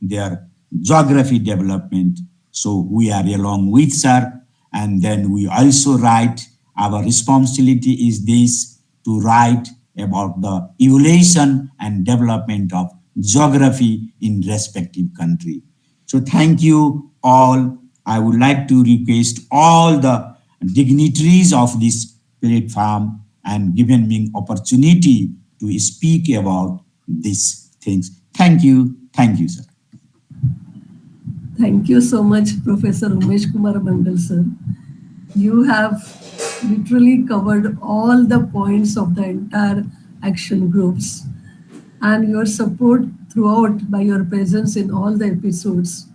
their geography development. So we are along with sir, and then we also write. Our responsibility is this to write about the evolution and development of geography in respective country. So thank you all. I would like to request all the dignitaries of this platform and given me opportunity to speak about these things. Thank you, sir. Thank you so much, Professor Umesh Kumar Mandal, sir. You have literally covered all the points of the entire action groups, and your support throughout by your presence in all the episodes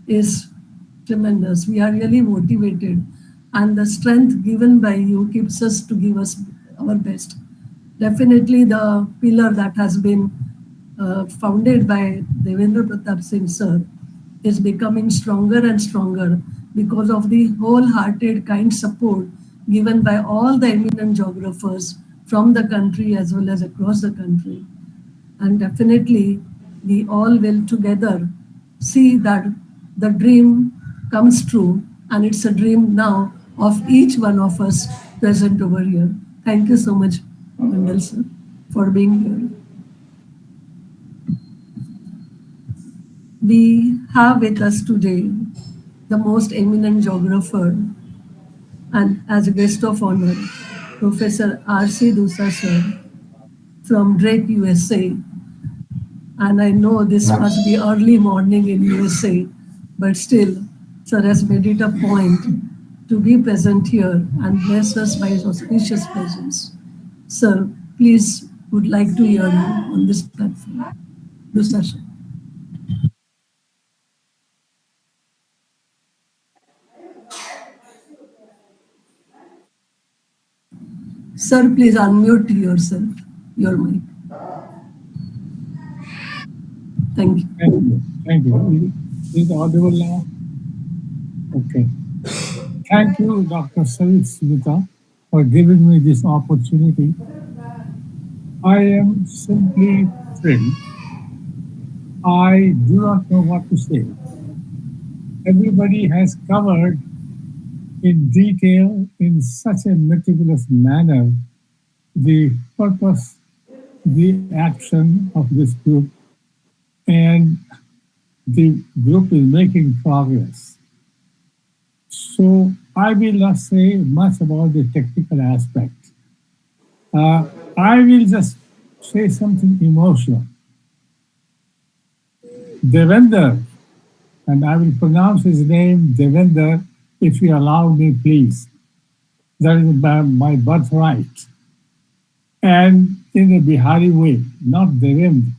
is tremendous. We are really motivated, and the strength given by you keeps us to give us our best. Definitely, the pillar that has been founded by Devendra Pratap Singh sir is becoming stronger and stronger because of the wholehearted kind support given by all the eminent geographers from the country as well as across the country. And definitely, we all will together see that the dream comes true, and it's a dream now of each one of us present over here. Thank you so much, Mandal sir, for being here. We have with us today the most eminent geographer and as a guest of honor, Professor R.C. Dusa sir from Drake, USA. And I know this must be early morning in USA, but still, sir has made it a point to be present here and bless us by his auspicious presence. Sir, please would like to hear you on this platform. Dusa sir. Sir, please unmute yourself, your mic. Thank you. Thank you. Thank you. Is it audible now? Okay. Thank you, Dr. Sarit Sivita, for giving me this opportunity. I am simply thrilled. I do not know what to say. Everybody has covered in detail, in such a meticulous manner, the purpose, the action of this group, and the group is making progress. So I will not say much about the technical aspect. I will just say something emotional. Devender, and I will pronounce his name Devender if you allow me, please. That is my birthright. And in a Bihari way, not Devendra.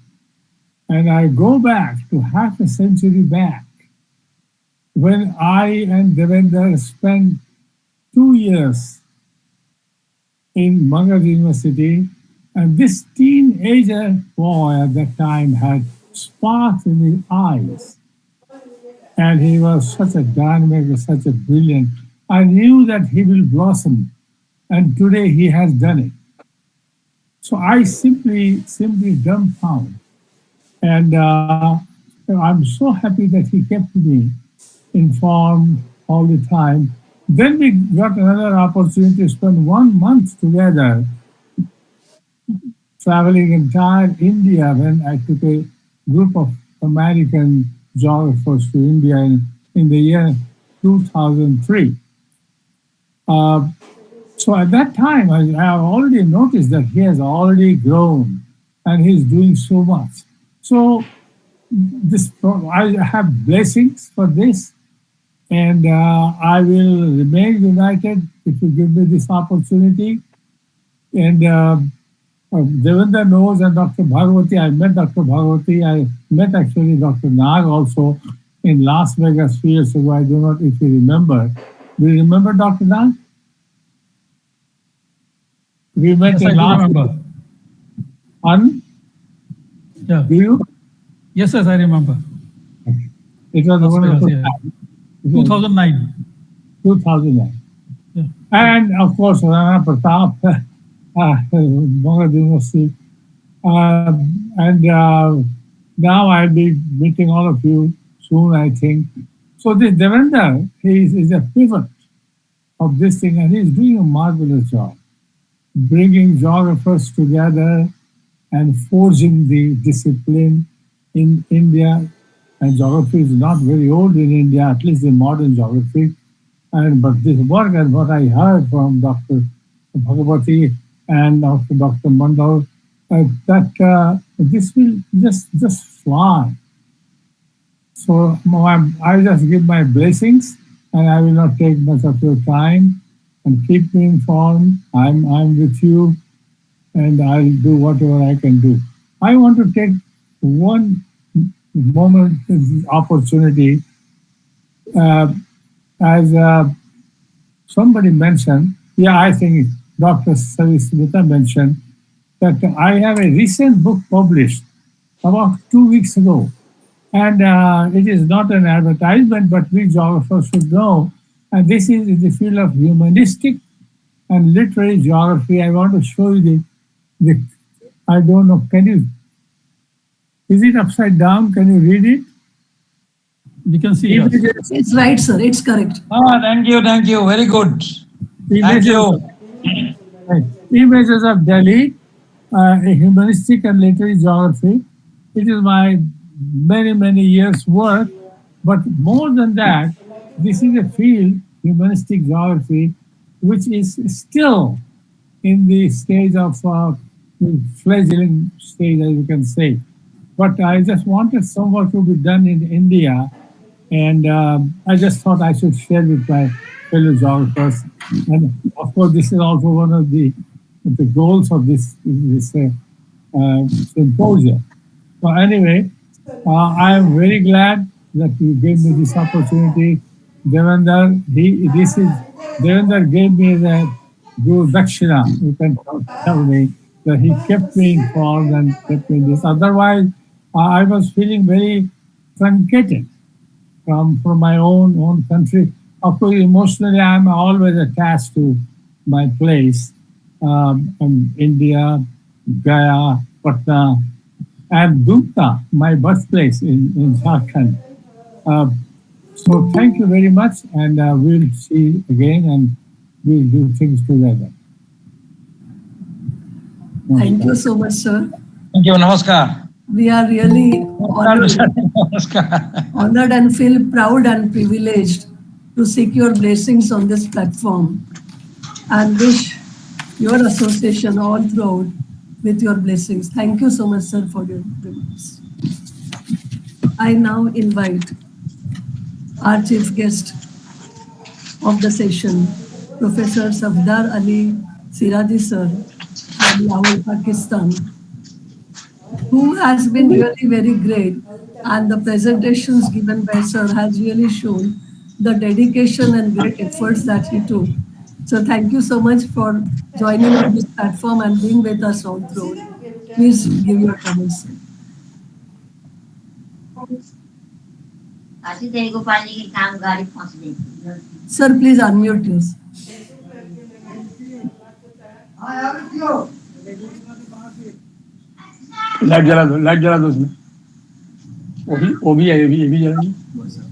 And I go back to half a century back when I and Devendra spent 2 years in Magad University, and this teenager boy at that time had sparks in his eyes. And he was such a dynamic, such a brilliant. I knew that he will blossom, and today he has done it. So I simply dumbfounded. And I'm so happy that he kept me informed all the time. Then we got another opportunity to spend 1 month together traveling entire India when I took a group of American geographers to India in the year 2003. Uh, so at that time, I have already noticed that he has already grown and he's doing so much. So this I have blessings for this, and I will remain united if you give me this opportunity. And Devendra knows, and Dr. Bhagwati, I met Dr. Bhagwati, I met actually Dr. Nag also in Las Vegas 3 years ago. I do not, if you remember. Do you remember Dr. Nag? We met Yes, in I do last remember. Fun? Yeah. Do you? Yes, I remember. It was a Las Vegas, wonderful yeah. time. 2009. 2009. Yeah. And of course, Rana Pratap, Bangladesh University. And now I'll be meeting all of you soon, I think. So this Devendra, he is a pivot of this thing, and he's doing a marvelous job, bringing geographers together and forging the discipline in India. And geography is not very old in India, at least the modern geography. And but this work and what I heard from Dr. Bhagwati and Dr. Mandal, that this will just fly. So I just give my blessings, and I will not take much of your time. And keep me informed. I'm with you, and I'll do whatever I can do. I want to take one moment, opportunity, uh, as somebody mentioned. Yeah, I think Dr. Savismita mentioned that I have a recent book published about 2 weeks ago. And it is not an advertisement, but we geographers should know. And this is in the field of humanistic and literary geography. I want to show you the I don't know, can you, is it upside down? Can you read it? We can see it. It's right, sir. It's correct. Thank you. Very good. Thank you. Images of Delhi, a humanistic and literary geography. It is my many years' work, but more than that, this is a field, humanistic geography, which is still in the stage of fledgling stage, as you can say. But I just wanted some work to be done in India, and I just thought I should share with my fellow geographers. And of course, this is also one of the goals of this symposium. So anyway, I am very glad that you gave me this opportunity. Devendra, Devendra gave me the Guru Dakshina. You can tell me that he kept me informed and kept me this. Otherwise, I was feeling very truncated from my own country. Of course, emotionally, I'm always attached to my place, in India, Gaya, Patna, and Dunka, my birthplace in Jharkhand. Uh, so thank you very much, and we'll see again, and we'll do things together. Thank you so much, sir. Thank you. Namaskar. We are really honored and feel proud and privileged to seek your blessings on this platform, and wish your association all throughout with your blessings. Thank you so much, sir, for your remarks. I now invite our chief guest of the session, Professor Safdar Ali Siraji sir from Lahore, Pakistan, who has been really very great, and the presentations given by sir has really shown the dedication and great efforts that he took. So thank you so much for joining on this platform and being with us all through. Please give your comments, sir. Sir, please unmute yours. Light जला दो उसमें वो भी है ये भी जलाएंगे